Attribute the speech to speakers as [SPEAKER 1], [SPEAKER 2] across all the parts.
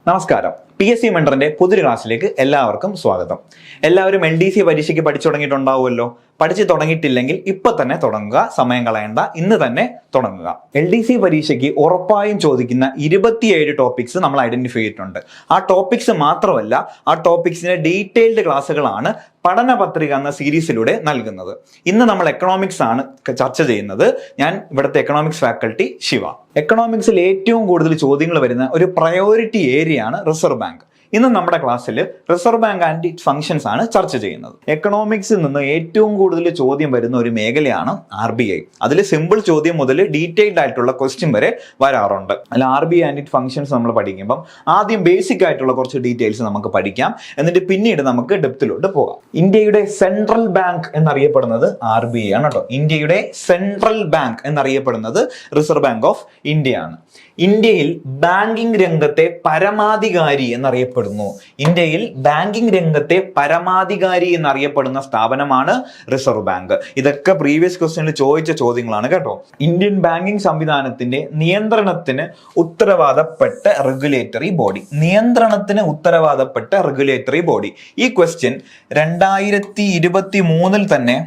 [SPEAKER 1] നമസ്കാരം. PSC മെന്ററിന്റെ പുതിയൊരു ക്ലാസ്സിലേക്ക് എല്ലാവർക്കും സ്വാഗതം. എല്ലാവരും LDC പരീക്ഷയ്ക്ക് പഠിച്ചു തുടങ്ങിയിട്ടുണ്ടാവുമല്ലോ. പഠിച്ചു തുടങ്ങിയിട്ടില്ലെങ്കിൽ ഇപ്പൊ തന്നെ തുടങ്ങുക, സമയം കളയണ്ട, ഇന്ന് തന്നെ തുടങ്ങുക. LDC പരീക്ഷയ്ക്ക് ഉറപ്പായും ചോദിക്കുന്ന 27 ടോപ്പിക്സ് നമ്മൾ ഐഡന്റിഫൈ ചെയ്തിട്ടുണ്ട്. ആ ടോപ്പിക്സ് മാത്രമല്ല, ആ ടോപ്പിക്സിന്റെ ഡീറ്റെയിൽഡ് ക്ലാസ്സുകളാണ് പഠന പത്രിക എന്ന സീരീസിലൂടെ നൽകുന്നത്. ഇന്ന് നമ്മൾ എക്കണോമിക്സ് ആണ് ചർച്ച ചെയ്യുന്നത്. ഞാൻ ഇവിടുത്തെ എക്കണോമിക്സ് ഫാക്കൽറ്റി ശിവ. എക്കണോമിക്സിൽ ഏറ്റവും കൂടുതൽ ചോദ്യങ്ങൾ വരുന്ന ഒരു പ്രയോറിറ്റി ഏരിയ ആണ് റിസർവ് ബാങ്ക്. ഇന്ന് നമ്മുടെ ക്ലാസ്സിൽ reserve bank and it's functions ആണ് ചർച്ച ചെയ്യുന്നത്. എക്കണോമിക്സിൽ നിന്ന് ഏറ്റവും കൂടുതൽ ചോദ്യം വരുന്ന ഒരു മേഖലയാണ് RBI. അതിൽ സിമ്പിൾ ചോദ്യം മുതൽ ഡീറ്റെയിൽഡ് ആയിട്ടുള്ള ക്വസ്റ്റ്യൻ വരെ വരാറുണ്ട്. അല്ല, RBI ആൻഡ് ഇറ്റ് ഫങ്ഷൻസ് നമ്മൾ പഠിക്കുമ്പം ആദ്യം ബേസിക് ആയിട്ടുള്ള കുറച്ച് ഡീറ്റെയിൽസ് നമുക്ക് പഠിക്കാം. എന്നിട്ട് പിന്നീട് നമുക്ക് ഡെപ്തിലോട്ട് പോകാം. ഇന്ത്യയുടെ സെൻട്രൽ ബാങ്ക് എന്നറിയപ്പെടുന്നത് RBI ആണ് കേട്ടോ. ഇന്ത്യയുടെ സെൻട്രൽ ബാങ്ക് എന്നറിയപ്പെടുന്നത് റിസർവ് ബാങ്ക് ഓഫ് ഇന്ത്യ ആണ്. ഇന്ത്യയിൽ ബാങ്കിംഗ് രംഗത്തെ പരമാധികാരി എന്നറിയപ്പെടുന്നു. ഇന്ത്യയിൽ ബാങ്കിംഗ് രംഗത്തെ പരമാധികാരി എന്നറിയപ്പെടുന്ന സ്ഥാപനമാണ് റിസർവ് ബാങ്ക്. ഇതൊക്കെ പ്രീവിയസ് ക്വസ്റ്റ്യനിൽ ചോദിച്ച ചോദ്യങ്ങളാണ് കേട്ടോ. ഇന്ത്യൻ ബാങ്കിംഗ് സംവിധാനത്തിന്റെ നിയന്ത്രണത്തിന് ഉത്തരവാദപ്പെട്ട റെഗുലേറ്ററി ബോഡി. നിയന്ത്രണത്തിന് ഉത്തരവാദപ്പെട്ട റെഗുലേറ്ററി ബോഡി. ഈ ക്വസ്റ്റ്യൻ 2023 തന്നെ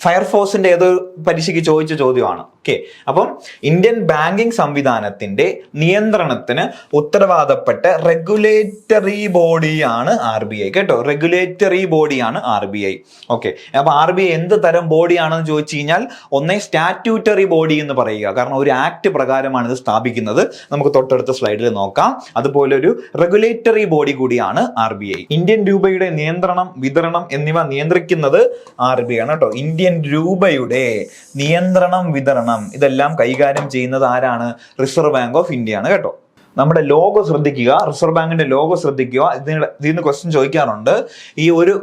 [SPEAKER 1] ഫയർഫോഴ്സിന്റെ ഏതോ പരീക്ഷയ്ക്ക് ചോദിച്ച ചോദ്യമാണ്. ഓക്കെ, അപ്പം ഇന്ത്യൻ ബാങ്കിംഗ് സംവിധാനത്തിന്റെ നിയന്ത്രണത്തിന് ഉത്തരവാദപ്പെട്ട റെഗുലേറ്ററി ബോഡിയാണ് RBI കേട്ടോ. റെഗുലേറ്ററി ബോഡിയാണ് RBI. ഓക്കെ, അപ്പൊ RBI എന്ത് തരം ബോഡിയാണെന്ന് ചോദിച്ചു കഴിഞ്ഞാൽ ഒന്നേ സ്റ്റാറ്റ്യൂട്ടറി ബോഡി എന്ന് പറയുക, കാരണം ഒരു ആക്ട് പ്രകാരമാണ് ഇത് സ്ഥാപിക്കുന്നത്. നമുക്ക് തൊട്ടടുത്ത സ്ലൈഡിൽ നോക്കാം. അതുപോലെ ഒരു റെഗുലേറ്ററി ബോഡി കൂടിയാണ് RBI. ഇന്ത്യൻ രൂപയുടെ നിയന്ത്രണം, വിതരണം എന്നിവ നിയന്ത്രിക്കുന്നത് RBI ആണ് കേട്ടോ. ഇന്ത്യൻ രൂപയുടെ നിയന്ത്രണം, വിതരണം ഇതെല്ലാം കൈകാര്യം ചെയ്യുന്നത് ആരാണ്? റിസർവ് ബാങ്ക് ഓഫ് ഇന്ത്യ ആണ് കേട്ടോ. നമ്മുടെ ലോഗോ ശ്രദ്ധിക്കുക, റിസർവ് ബാങ്കിന്റെ ലോഗോ ശ്രദ്ധിക്കുക. ഇതിന് ക്വസ്റ്റ്യൻ ചോദിക്കാറുണ്ട്. ഈ ഒരു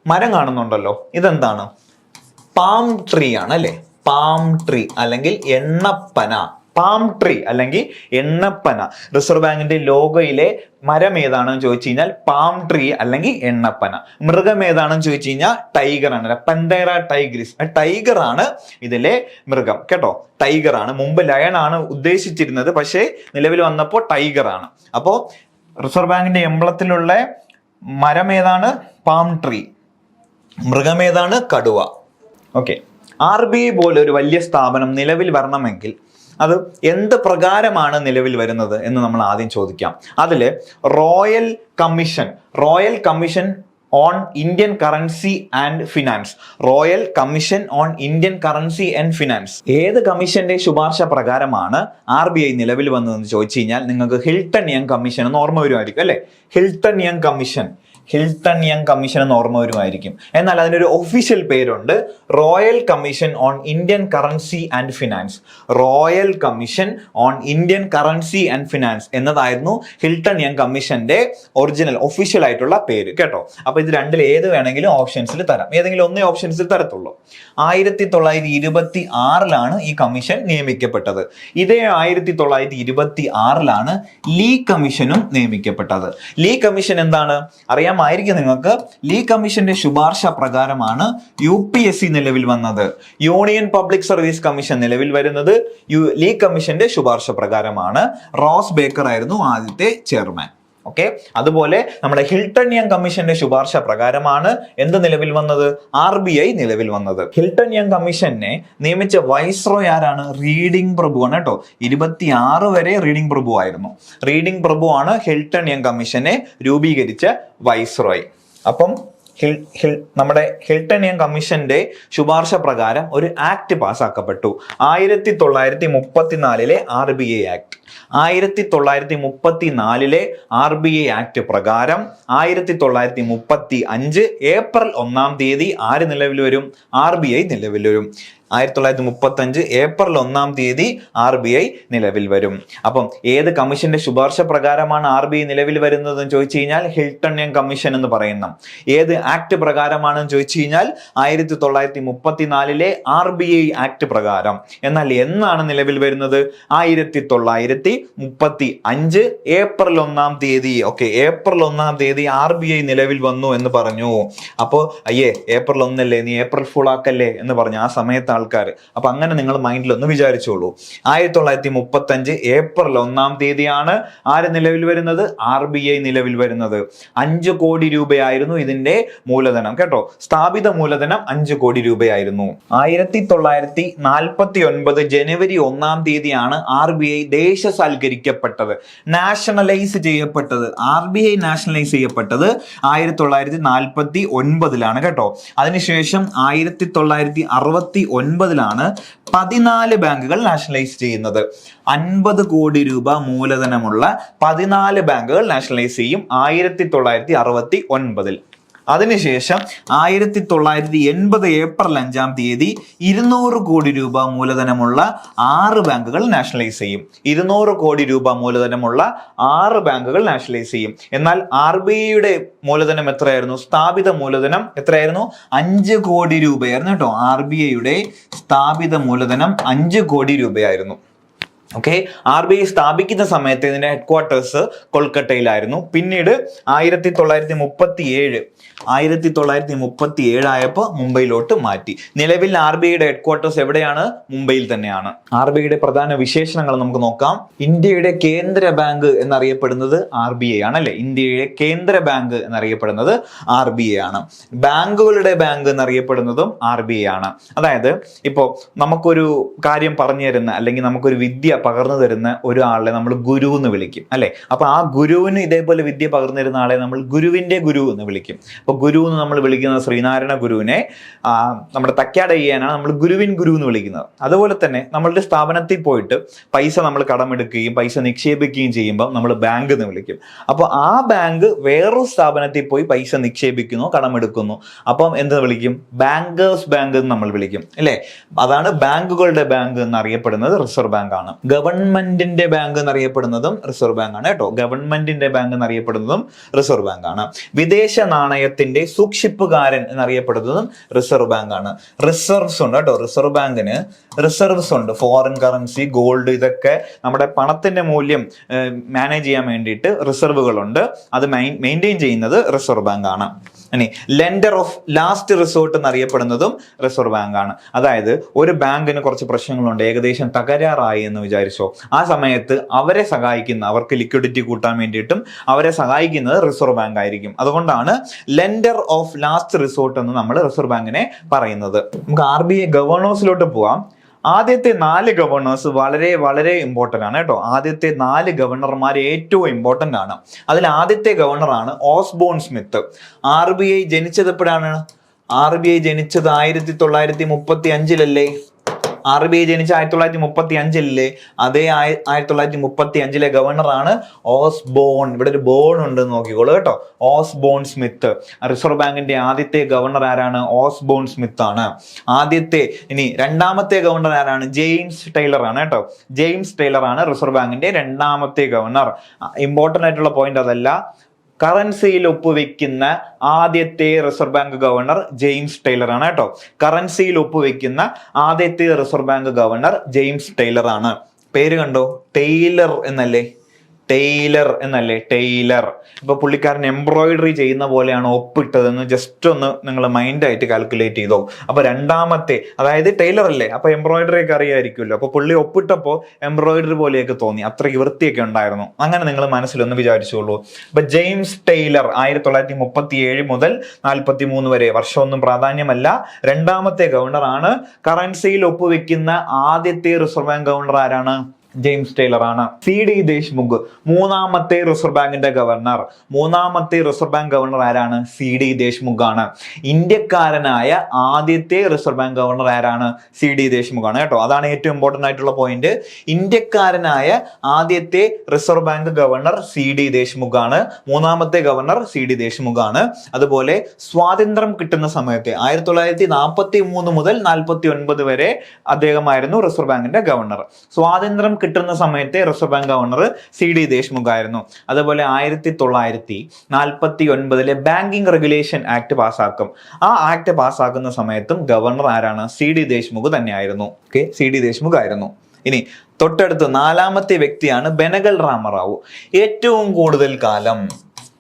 [SPEAKER 1] മരം കാണുന്നുണ്ടല്ലോ, ഇതെന്താണ്? പാം ട്രീ ആണ് അല്ലെ. പാം ട്രീ അല്ലെങ്കിൽ എണ്ണപ്പന. പാം ട്രീ അല്ലെങ്കിൽ എണ്ണപ്പന. റിസർവ് ബാങ്കിന്റെ ലോഗോയിലെ മരം ഏതാണെന്ന് ചോദിച്ചു കഴിഞ്ഞാൽ പാം ട്രീ അല്ലെങ്കിൽ എണ്ണപ്പന. മൃഗം ഏതാണെന്ന് ചോദിച്ചു കഴിഞ്ഞാൽ ടൈഗർ ആണ്. പന്തേറ ടൈഗ്രിസ്. ടൈഗർ ആണ് ഇതിലെ മൃഗം കേട്ടോ. ടൈഗർ ആണ്. മുമ്പ് ലയൺ ആണ് ഉദ്ദേശിച്ചിരുന്നത്, പക്ഷേ നിലവിൽ വന്നപ്പോൾ ടൈഗർ ആണ്. അപ്പോ റിസർവ് ബാങ്കിന്റെ എംബ്ലത്തിലുള്ള മരം ഏതാണ്? Palm tree. മൃഗം ഏതാണ്? കടുവ. ഓക്കെ, RBI പോലെ ഒരു വലിയ സ്ഥാപനം നിലവിൽ വരണമെങ്കിൽ അത് എന്ത് പ്രകാരമാണ് നിലവിൽ വരുന്നത് എന്ന് നമ്മൾ ആദ്യം ചോദിക്കാം. അതില് royal commission on Indian currency and finance. Royal commission on Indian currency and finance. ഏത് കമ്മീഷന്റെ ശുപാർശ പ്രകാരമാണ് RBI നിലവിൽ വന്നതെന്ന് ചോദിച്ചു കഴിഞ്ഞാൽ നിങ്ങൾക്ക് ഹിൽട്ടൺ യങ് കമ്മീഷൻ എന്ന് ഓർമ്മ വരുമായിരിക്കും അല്ലെ. ഹിൽട്ടൺ യങ് കമ്മീഷൻ എന്ന് ഓർമ്മ വരുമായിരിക്കും. എന്നാൽ അതിനൊരു ഒഫീഷ്യൽ പേരുണ്ട്, royal commission on Indian currency and finance. Royal commission on Indian currency and finance എന്നതായിരുന്നു ഹിൽട്ടൺ യങ് കമ്മീഷന്റെ ഒറിജിനൽ ഒഫീഷ്യൽ ആയിട്ടുള്ള പേര് കേട്ടോ. അപ്പൊ ഇത് രണ്ടിൽ ഏത് വേണമെങ്കിലും ഓപ്ഷൻസിൽ തരാം. ഏതെങ്കിലും ഒന്നേ ഓപ്ഷൻസിൽ തരത്തുള്ളൂ. 1926 ഈ കമ്മീഷൻ നിയമിക്കപ്പെട്ടത്. ഇതേ 1926 ലീ കമ്മീഷനും നിയമിക്കപ്പെട്ടത്. ലീ കമ്മീഷൻ എന്താണ് അറിയാം ആയിരിക്കും നിങ്ങൾക്ക്. ലീ കമ്മീഷന്റെ ശുപാർശ പ്രകാരമാണ് UPSC നിലവിൽ വന്നത്. യൂണിയൻ പബ്ലിക് സർവീസ് കമ്മീഷൻ നിലവിൽ വരുന്നത് ലീ കമ്മീഷന്റെ ശുപാർശ പ്രകാരമാണ്. റോസ് ബേക്കർ ആയിരുന്നു ആദ്യത്തെ ചെയർമാൻ. ഓക്കെ, അതുപോലെ നമ്മുടെ ഹിൽട്ടൺ യങ് കമ്മീഷന്റെ ശുപാർശ പ്രകാരമാണ് എന്ത് നിലവിൽ വന്നത്? RBI നിലവിൽ വന്നത്. ഹിൽട്ടൺ യങ് കമ്മീഷനെ നിയമിച്ച വൈസ്രോയ് ആരാണ്? റീഡിംഗ് പ്രഭു ആണ് കേട്ടോ. 26 വരെ റീഡിംഗ് പ്രഭു ആയിരുന്നു. റീഡിംഗ് പ്രഭു ആണ് ഹിൽട്ടൺ യങ് കമ്മീഷനെ രൂപീകരിച്ച വൈസ്രോയ്. അപ്പം നമ്മുടെ ഹിൽട്ടൺ യങ് കമ്മീഷന്റെ ശുപാർശ പ്രകാരം ഒരു ആക്ട് പാസ്സാക്കപ്പെട്ടു. 1934 RBI ആക്ട്. 1934 RBI ആക്ട് പ്രകാരം 1935 ഏപ്രിൽ 1 ആര് നിലവിൽ വരും? RBI നിലവിൽ വരും. 1935 ഏപ്രിൽ 1 RBI നിലവിൽ വരും. അപ്പം ഏത് കമ്മീഷന്റെ ശുപാർശ പ്രകാരമാണ് RBI നിലവിൽ വരുന്നത് എന്ന് ചോദിച്ചു കഴിഞ്ഞാൽ ഹിൽട്ടൺ യങ് കമ്മീഷൻ എന്ന് പറയുന്ന ഏത് ആക്ട് പ്രകാരമാണെന്ന് ചോദിച്ചു കഴിഞ്ഞാൽ 1934 RBI ആക്ട് പ്രകാരം. എന്നാൽ എന്നാണ് നിലവിൽ വരുന്നത്? 1935 ഏപ്രിൽ 1 ഓക്കെ, ഏപ്രിൽ 1 RBI നിലവിൽ വന്നു എന്ന് പറഞ്ഞു. അപ്പോ ഏപ്രിൽ 1 നീ ഏപ്രിൽ ഫുൾ ആക്കല്ലേ എന്ന് പറഞ്ഞു. ആ സമയത്ത് ആൾക്കാർ. അപ്പൊ അങ്ങനെ നിങ്ങൾ മൈൻഡിൽ ഒന്ന് വിചാരിച്ചോളൂ. 1935 ഏപ്രിൽ 1-ാം തീയതിയാണ് ആര് നിലവിൽ വരുന്നത്? RBI നിലവിൽ വരുന്നത്. 5 കോടി രൂപയായിരുന്നു ഇതിന്റെ മൂലധനം കേട്ടോ. സ്ഥാപിത മൂലധനം 5 കോടി രൂപയായിരുന്നു. 1949 ജനുവരി 1-ാം തീയതിയാണ് RBI ദേശസാൽക്കരിക്കപ്പെട്ടത്, നാഷണലൈസ് ചെയ്യപ്പെട്ടത്. RBI നാഷണലൈസ് ചെയ്യപ്പെട്ടത് 1949 കേട്ടോ. അതിനുശേഷം 1969 14 ബാങ്കുകൾ നാഷണലൈസ് ചെയ്യുന്നത്. 50 കോടി രൂപ മൂലധനമുള്ള 14 ബാങ്കുകൾ നാഷണലൈസ് ചെയ്യും 1969. അതിനുശേഷം 1980 ഏപ്രിൽ 5-ാം തീയതി 200 കോടി രൂപ മൂലധനമുള്ള 6 ബാങ്കുകൾ നാഷണലൈസ് ചെയ്യും. 200 കോടി രൂപ മൂലധനമുള്ള 6 ബാങ്കുകൾ നാഷണലൈസ് ചെയ്യും. എന്നാൽ RBIയുടെ മൂലധനം എത്രയായിരുന്നു? സ്ഥാപിത മൂലധനം എത്രയായിരുന്നു? 5 കോടി രൂപയായിരുന്നു കേട്ടോ. RBIയുടെ സ്ഥാപിത മൂലധനം 5 കോടി രൂപയായിരുന്നു. ഓക്കെ, RBI സ്ഥാപിക്കുന്ന സമയത്ത് ഇതിന്റെ ഹെഡ്ക്വാർട്ടേഴ്സ് കൊൽക്കത്തയിലായിരുന്നു. പിന്നീട് 1937 ആയപ്പോൾ മുംബൈയിലോട്ട് മാറ്റി. നിലവിൽ RBIയുടെ ഹെഡ്ക്വാർട്ടേഴ്സ് എവിടെയാണ്? മുംബൈയിൽ തന്നെയാണ്. RBIയുടെ പ്രധാന വിശേഷണങ്ങൾ നമുക്ക് നോക്കാം. ഇന്ത്യയുടെ കേന്ദ്ര ബാങ്ക് എന്നറിയപ്പെടുന്നത് RBI ആണല്ലേ. ഇന്ത്യയുടെ കേന്ദ്ര ബാങ്ക് എന്നറിയപ്പെടുന്നത് RBI ആണ്. ബാങ്കുകളുടെ ബാങ്ക് എന്നറിയപ്പെടുന്നതും RBI ആണ്. അതായത് ഇപ്പോ നമുക്കൊരു കാര്യം പറഞ്ഞു തരുന്ന അല്ലെങ്കിൽ നമുക്കൊരു വിദ്യ പകർന്നു തരുന്ന ഒരാളെ നമ്മൾ ഗുരു എന്ന് വിളിക്കും അല്ലെ. അപ്പൊ ആ ഗുരുവിന് ഇതേപോലെ വിദ്യ പകർന്നു തരുന്ന ആളെ നമ്മൾ ഗുരുവിന്റെ ഗുരു എന്ന് വിളിക്കും. അപ്പൊ ഗുരു എന്ന് നമ്മൾ വിളിക്കുന്ന ശ്രീനാരായണ ഗുരുവിനെ നമ്മുടെ തക്കാടയ്യാനാണ് നമ്മൾ ഗുരുവിൻ ഗുരു എന്ന് വിളിക്കുന്നത്. അതുപോലെ തന്നെ നമ്മളുടെ സ്ഥാപനത്തിൽ പോയിട്ട് പൈസ നമ്മൾ കടമെടുക്കുകയും പൈസ നിക്ഷേപിക്കുകയും ചെയ്യുമ്പോൾ നമ്മൾ ബാങ്ക് എന്ന് വിളിക്കും. അപ്പൊ ആ ബാങ്ക് വേറൊരു സ്ഥാപനത്തിൽ പോയി പൈസ നിക്ഷേപിക്കുന്നു, കടമെടുക്കുന്നു. അപ്പം എന്ത് വിളിക്കും? ബാങ്കേഴ്സ് ബാങ്ക് എന്ന് നമ്മൾ വിളിക്കും അല്ലെ. അതാണ് ബാങ്കുകളുടെ ബാങ്ക് എന്നറിയപ്പെടുന്നത് റിസർവ് ബാങ്ക് ആണ്. ഗവൺമെന്റിന്റെ ബാങ്ക് എന്നറിയപ്പെടുന്നതും റിസർവ് ബാങ്ക് ആണ് കേട്ടോ. ഗവൺമെന്റിന്റെ ബാങ്ക് എന്നറിയപ്പെടുന്നതും റിസർവ് ബാങ്ക് ആണ്. വിദേശ നാണയത്തിന്റെ സൂക്ഷിപ്പുകാരൻ എന്നറിയപ്പെടുന്നതും റിസർവ് ബാങ്ക് ആണ്. റിസർവ്സ് ഉണ്ട് കേട്ടോ. റിസർവ് ബാങ്കിന് റിസർവ്സ് ഉണ്ട്. ഫോറിൻ കറൻസി, ഗോൾഡ്, ഇതൊക്കെ നമ്മുടെ പണത്തിന്റെ മൂല്യം മാനേജ് ചെയ്യാൻ വേണ്ടിയിട്ട് റിസർവുകളുണ്ട്. അത് മെയിൻറ്റെയിൻ ചെയ്യുന്നത് റിസർവ് ബാങ്ക് ആണ്. ഇനി ലെൻഡർ ഓഫ് ലാസ്റ്റ് റിസോർട്ട് എന്നറിയപ്പെടുന്നതും റിസർവ് ബാങ്ക് ആണ്. അതായത് ഒരു ബാങ്കിന് കുറച്ച് പ്രശ്നങ്ങളുണ്ട്, ഏകദേശം തകരാറായി എന്ന് വിചാരിച്ചോ, ആ സമയത്ത് അവരെ സഹായിക്കുന്ന, അവർക്ക് ലിക്വിഡിറ്റി കൂട്ടാൻ വേണ്ടിയിട്ടും അവരെ സഹായിക്കുന്നത് റിസർവ് ബാങ്ക് ആയിരിക്കും. അതുകൊണ്ടാണ് ലെൻഡർ ഓഫ് ലാസ്റ്റ് റിസോർട്ട് എന്ന് നമ്മൾ റിസർവ് ബാങ്കിനെ പറയുന്നത്. നമുക്ക് RBI ഗവർണേഴ്സിലോട്ട് പോവാം. ആദ്യത്തെ 4 ഗവർണേഴ്സ് വളരെ വളരെ ഇമ്പോർട്ടന്റ് ആണ് കേട്ടോ. ആദ്യത്തെ 4 ഗവർണർമാർ ഏറ്റവും ഇമ്പോർട്ടന്റ് ആണ്. അതിൽ ആദ്യത്തെ ഗവർണറാണ് ഓസ്ബോൺ സ്മിത്ത്. RBI ജനിച്ചത് എപ്പോഴാണ്? RBI ജനിച്ചത് 1935 RBI ജനിച്ച 1935 അതേ 1935 ഗവർണറാണ് ഓസ്ബോൺ. ഇവിടെ ഒരു ബോൺ ഉണ്ട് നോക്കിക്കോളൂ കേട്ടോ. Osborne Smith. റിസർവ് ബാങ്കിന്റെ ആദ്യത്തെ ഗവർണർ ആരാണ്? ഓസ്ബോൺ സ്മിത്ത് ആണ് ഇനി രണ്ടാമത്തെ ഗവർണർ ആരാണ്? ജെയിംസ് ടൈലർ ആണ് കേട്ടോ. ജെയിംസ് ടൈലർ ആണ് റിസർവ് ബാങ്കിന്റെ രണ്ടാമത്തെ ഗവർണർ. ഇമ്പോർട്ടന്റ് ആയിട്ടുള്ള പോയിന്റ് അതല്ല. കറൻസിയിൽ ഒപ്പുവെക്കുന്ന ആദ്യത്തെ reserve bank governor James Taylor ആണ് കേട്ടോ. കറൻസിയിൽ ഒപ്പുവെക്കുന്ന ആദ്യത്തെ reserve bank governor James Taylor ആണ്. പേര് കണ്ടോ? ടൈലർ എന്നല്ലേ. ഇപ്പൊ പുള്ളിക്കാരൻ എംബ്രോയിഡറി ചെയ്യുന്ന പോലെയാണ് ഒപ്പിട്ടതെന്ന് ജസ്റ്റ് ഒന്ന് നിങ്ങൾ മൈൻഡായിട്ട് കാൽക്കുലേറ്റ് ചെയ്തോ. അപ്പൊ രണ്ടാമത്തെ, അതായത് ടൈലർ അല്ലേ, അപ്പൊ എംബ്രോയിഡറി ഒക്കെ അറിയായിരിക്കുമല്ലോ. അപ്പൊ പുള്ളി ഒപ്പിട്ടപ്പോ എംബ്രോയിഡറി പോലെയൊക്കെ തോന്നി, അത്രയ്ക്ക് വൃത്തിയൊക്കെ ഉണ്ടായിരുന്നു. അങ്ങനെ നിങ്ങൾ മനസ്സിലൊന്ന് വിചാരിച്ചോളൂ. അപ്പൊ ജെയിംസ് ടൈലർ 1937 മുതൽ 43 വരെ, വർഷമൊന്നും പ്രാധാന്യമല്ല, രണ്ടാമത്തെ ഗവർണർ ആണ്. കറൻസിയിൽ ഒപ്പുവെക്കുന്ന ആദ്യത്തെ റിസർവ് ബാങ്ക് ഗവർണർ ആരാണ്? ജെയിംസ് ടൈലർ ആണ്. CD ദേശ്മുഖ് മൂന്നാമത്തെ റിസർവ് ബാങ്കിന്റെ ഗവർണർ. മൂന്നാമത്തെ റിസർവ് ബാങ്ക് ഗവർണർ ആരാണ്? CD ദേശ്മുഖ് ആണ്. ഇന്ത്യക്കാരനായ ആദ്യത്തെ റിസർവ് ബാങ്ക് ഗവർണർ ആരാണ്? CD ദേശ്മുഖ് ആണ് കേട്ടോ. അതാണ് ഏറ്റവും ഇമ്പോർട്ടന്റ് ആയിട്ടുള്ള പോയിന്റ്. ഇന്ത്യക്കാരനായ ആദ്യത്തെ reserve bank governor CD Deshmukh ആണ്. മൂന്നാമത്തെ ഗവർണർ CD ദേശ്മുഖ് ആണ്. അതുപോലെ സ്വാതന്ത്ര്യം കിട്ടുന്ന സമയത്ത് 1943 മുതൽ 49 വരെ അദ്ദേഹമായിരുന്നു റിസർവ് ബാങ്കിന്റെ ഗവർണർ. സ്വാതന്ത്ര്യം കിട്ടുന്ന സമയത്തെ reserve bank governor CD Deshmukh ആയിരുന്നു. അതുപോലെ 1949 ബാങ്കിങ് റെഗുലേഷൻ ആക്ട് പാസ്സാക്കും. ആ ആക്ട് പാസ്സാക്കുന്ന സമയത്തും ഗവർണർ ആരാണ്? CD ദേശ്മുഖ് തന്നെയായിരുന്നു. ഓക്കെ, CD ദേശ്മുഖ് ആയിരുന്നു. ഇനി തൊട്ടടുത്ത് 4ാമത്തെ വ്യക്തിയാണ് ബെനഗൽ രാമറാവു. ഏറ്റവും കൂടുതൽ കാലം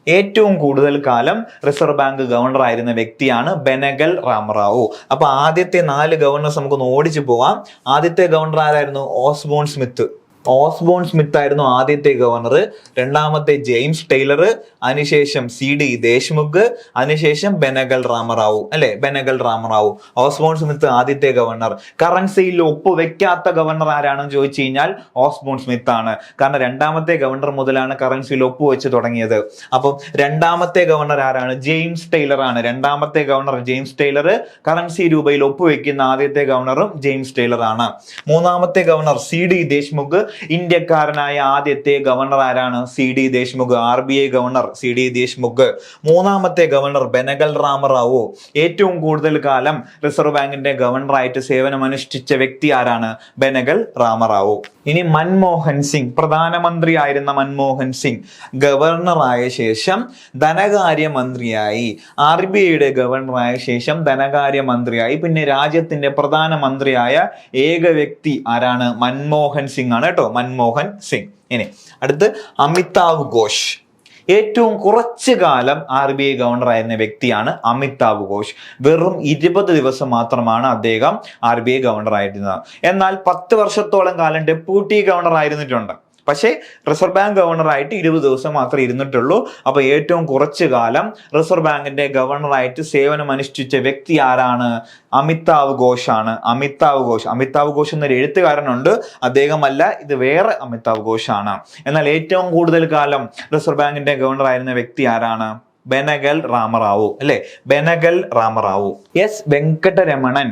[SPEAKER 1] ഏറ്റവും കൂടുതൽ കാലം റിസർവ് ബാങ്ക് ഗവർണർ ആയിരുന്ന വ്യക്തിയാണ് ബെനഗൽ രാമറാവു. അപ്പൊ ആദ്യത്തെ 4 ഗവർണേഴ്സ് നമുക്കൊന്ന് ഓടിച്ചു പോവാം. ആദ്യത്തെ ഗവർണർ ആരായിരുന്നു? Osborne Smith. ഓസ്ബോൺ സ്മിത്ത് ആയിരുന്നു ആദ്യത്തെ ഗവർണർ. രണ്ടാമത്തെ ജെയിംസ് ടൈലർ, അതിനുശേഷം CD ദേശ്മുഖ്, അതിനുശേഷം ബെനഗൽ രാമറാവു അല്ലെ, ബെനഗൽ രാമറാവു. ഓസ്ബോൺ സ്മിത്ത് ആദ്യത്തെ ഗവർണർ. കറൻസിയിൽ ഒപ്പുവെക്കാത്ത ഗവർണർ ആരാണെന്ന് ചോദിച്ചു കഴിഞ്ഞാൽ ഓസ്ബോൺ സ്മിത്ത് ആണ്. കാരണം രണ്ടാമത്തെ ഗവർണർ മുതലാണ് കറൻസിയിൽ ഒപ്പുവെച്ച് തുടങ്ങിയത്. അപ്പം രണ്ടാമത്തെ ഗവർണർ ആരാണ്? ജെയിംസ് ടൈലർ ആണ്. രണ്ടാമത്തെ ഗവർണർ ജെയിംസ് ടൈലർ. കറൻസി രൂപയിൽ ഒപ്പുവെക്കുന്ന ആദ്യത്തെ ഗവർണറും ജെയിംസ് ടൈലർ ആണ്. മൂന്നാമത്തെ ഗവർണർ CD ദേശ്മുഖ്. ഇന്ത്യക്കാരനായ ആദ്യത്തെ ഗവർണർ ആരാണ്? CD Deshmukh. RBI governor CD Deshmukh. മൂന്നാമത്തെ ഗവർണർ ബെനഗൽ രാമറാവു. ഏറ്റവും കൂടുതൽ കാലം റിസർവ് ബാങ്കിന്റെ ഗവർണറായിട്ട് സേവനമനുഷ്ഠിച്ച വ്യക്തി ആരാണ്? ബെനഗൽ രാമറാവു. ഇനി മൻമോഹൻ സിംഗ്, പ്രധാനമന്ത്രി ആയിരുന്ന മൻമോഹൻ സിംഗ് ഗവർണറായ ശേഷം ധനകാര്യമന്ത്രിയായി. RBIയുടെ ഗവർണറായ ശേഷം ധനകാര്യമന്ത്രിയായി. പിന്നെ രാജ്യത്തിന്റെ പ്രധാനമന്ത്രിയായ ഏക വ്യക്തി ആരാണ്? മൻമോഹൻ സിംഗ് ആണ് കേട്ടോ, മൻമോഹൻ സിംഗ്. ഇനി അടുത്ത് അമിതാവ് ഘോഷ്. ഏറ്റവും കുറച്ചു കാലം RBI ഗവർണർ ആയിരുന്ന വ്യക്തിയാണ് അമിതാവ് ഘോഷ്. വെറും 20 ദിവസം മാത്രമാണ് അദ്ദേഹം RBI ഗവർണർ ആയിരുന്നത്. എന്നാൽ 10 വർഷത്തോളം കാലം ഡെപ്യൂട്ടി ഗവർണർ ആയിരുന്നിട്ടുണ്ട്. പക്ഷേ റിസർവ് ബാങ്ക് ഗവർണറായിട്ട് 20 ദിവസം മാത്രമേ ഇരുന്നിട്ടുള്ളൂ. അപ്പൊ ഏറ്റവും കുറച്ചു കാലം റിസർവ് ബാങ്കിന്റെ ഗവർണറായിട്ട് സേവനം അനുഷ്ഠിച്ച വ്യക്തി ആരാണ്? അമിതാവ് ഘോഷ് ആണ്. അമിതാവ് ഘോഷ് എന്നൊരു എഴുത്തുകാരനുണ്ട്, അദ്ദേഹമല്ല, ഇത് വേറെ അമിതാവ് ഘോഷ് ആണ്. എന്നാൽ ഏറ്റവും കൂടുതൽ കാലം റിസർവ് ബാങ്കിന്റെ ഗവർണർ ആയിരുന്ന വ്യക്തി ആരാണ്? ബെനഗൽ രാമറാവു അല്ലെ, ബെനഗൽ രാമറാവു. വെങ്കട്ടരമണൻ,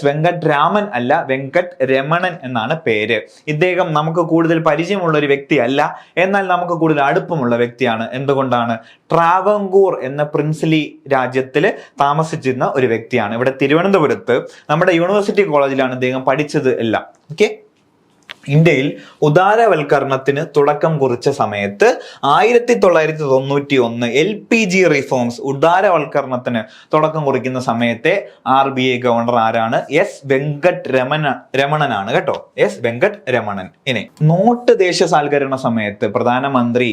[SPEAKER 1] വെങ്കട്രാമൻ അല്ല, വെങ്കട്ട് രമണൻ എന്നാണ് പേര്. ഇദ്ദേഹം നമുക്ക് കൂടുതൽ പരിചയമുള്ള ഒരു വ്യക്തി അല്ല, എന്നാൽ നമുക്ക് കൂടുതൽ അടുപ്പമുള്ള വ്യക്തിയാണ്. എന്തുകൊണ്ടാണ്? ട്രാവൻകൂർ എന്ന പ്രിൻസ്ലി രാജ്യത്തിൽ താമസിച്ചിരുന്ന ഒരു വ്യക്തിയാണ്. ഇവിടെ തിരുവനന്തപുരത്ത് നമ്മുടെ യൂണിവേഴ്സിറ്റി കോളേജിലാണ് ഇദ്ദേഹം പഠിച്ചത് എല്ലാം. ഓക്കെ. ഇന്ത്യയിൽ ഉദാരവൽക്കരണത്തിന് തുടക്കം കുറിച്ച സമയത്ത് 1991 LPG റിഫോംസ്, ഉദാരവൽക്കരണത്തിന് തുടക്കം കുറിക്കുന്ന സമയത്തെ RBI ഗവർണർ ആരാണ്? വെങ്കട്ട് രമണനാണ് കേട്ടോ, വെങ്കട്ട് രമണൻ. ഇനി നോട്ട് ദേശസാൽക്കരണ സമയത്ത് പ്രധാനമന്ത്രി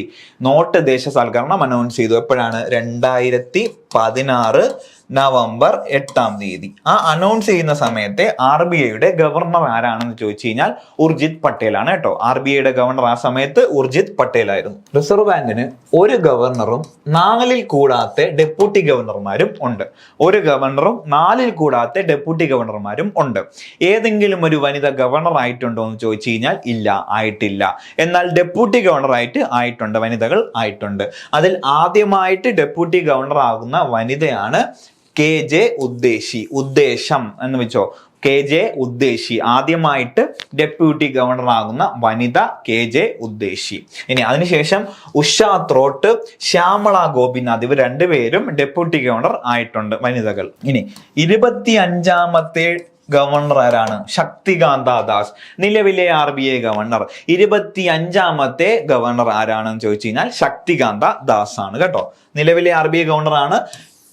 [SPEAKER 1] നോട്ട് ദേശസാൽക്കരണം അനൗൺസ് ചെയ്തു. എപ്പോഴാണ്? 2016 നവംബർ 8 ആ അനൗൺസ് ചെയ്യുന്ന സമയത്തെ RBIയുടെ ഗവർണർ ആരാണെന്ന് ചോദിച്ചു കഴിഞ്ഞാൽ ഉർജിത് പട്ടേൽ ആണ് കേട്ടോ. RBIയുടെ ഗവർണർ ആ സമയത്ത് ഉർജിത് പട്ടേൽ ആയിരുന്നു. റിസർവ് ബാങ്കിന് ഒരു ഗവർണറും 4 കൂടാത്ത ഡെപ്യൂട്ടി ഗവർണർമാരും ഉണ്ട്. ഒരു ഗവർണറും 4 കൂടാത്ത ഡെപ്യൂട്ടി ഗവർണർമാരും ഉണ്ട്. ഏതെങ്കിലും ഒരു വനിത ഗവർണർ ആയിട്ടുണ്ടോ എന്ന് ചോദിച്ചു കഴിഞ്ഞാൽ ഇല്ല, ആയിട്ടില്ല. എന്നാൽ ഡെപ്യൂട്ടി ഗവർണർ ആയിട്ടുണ്ട്, വനിതകൾ ആയിട്ടുണ്ട്. അതിൽ ആദ്യമായിട്ട് ഡെപ്യൂട്ടി ഗവർണർ ആകുന്ന വനിതയാണ് KJ ഉദ്ദേശം എന്ന് വെച്ചോ, KJ ഉദ്ദേശി. ആദ്യമായിട്ട് ഡെപ്യൂട്ടി ഗവർണർ ആകുന്ന വനിത KJ ഉദ്ദേശി. ഇനി അതിനുശേഷം ഉഷ ത്രോട്ട്, ശ്യാമള ഗോപിനാഥ്, ഇവർ രണ്ടുപേരും ഡെപ്യൂട്ടി ഗവർണർ ആയിട്ടുണ്ട്, വനിതകൾ. ഇനി 25ാമത്തെ ഗവർണർ ആരാണ്? ശക്തികാന്ത ദാസ്, നിലവിലെ RBI ഗവർണർ. 25ാമത്തെ ഗവർണർ ആരാണെന്ന് ചോദിച്ചു കഴിഞ്ഞാൽ ശക്തികാന്ത ദാസ് ആണ് കേട്ടോ. നിലവിലെ RBI ഗവർണർ ആണ്.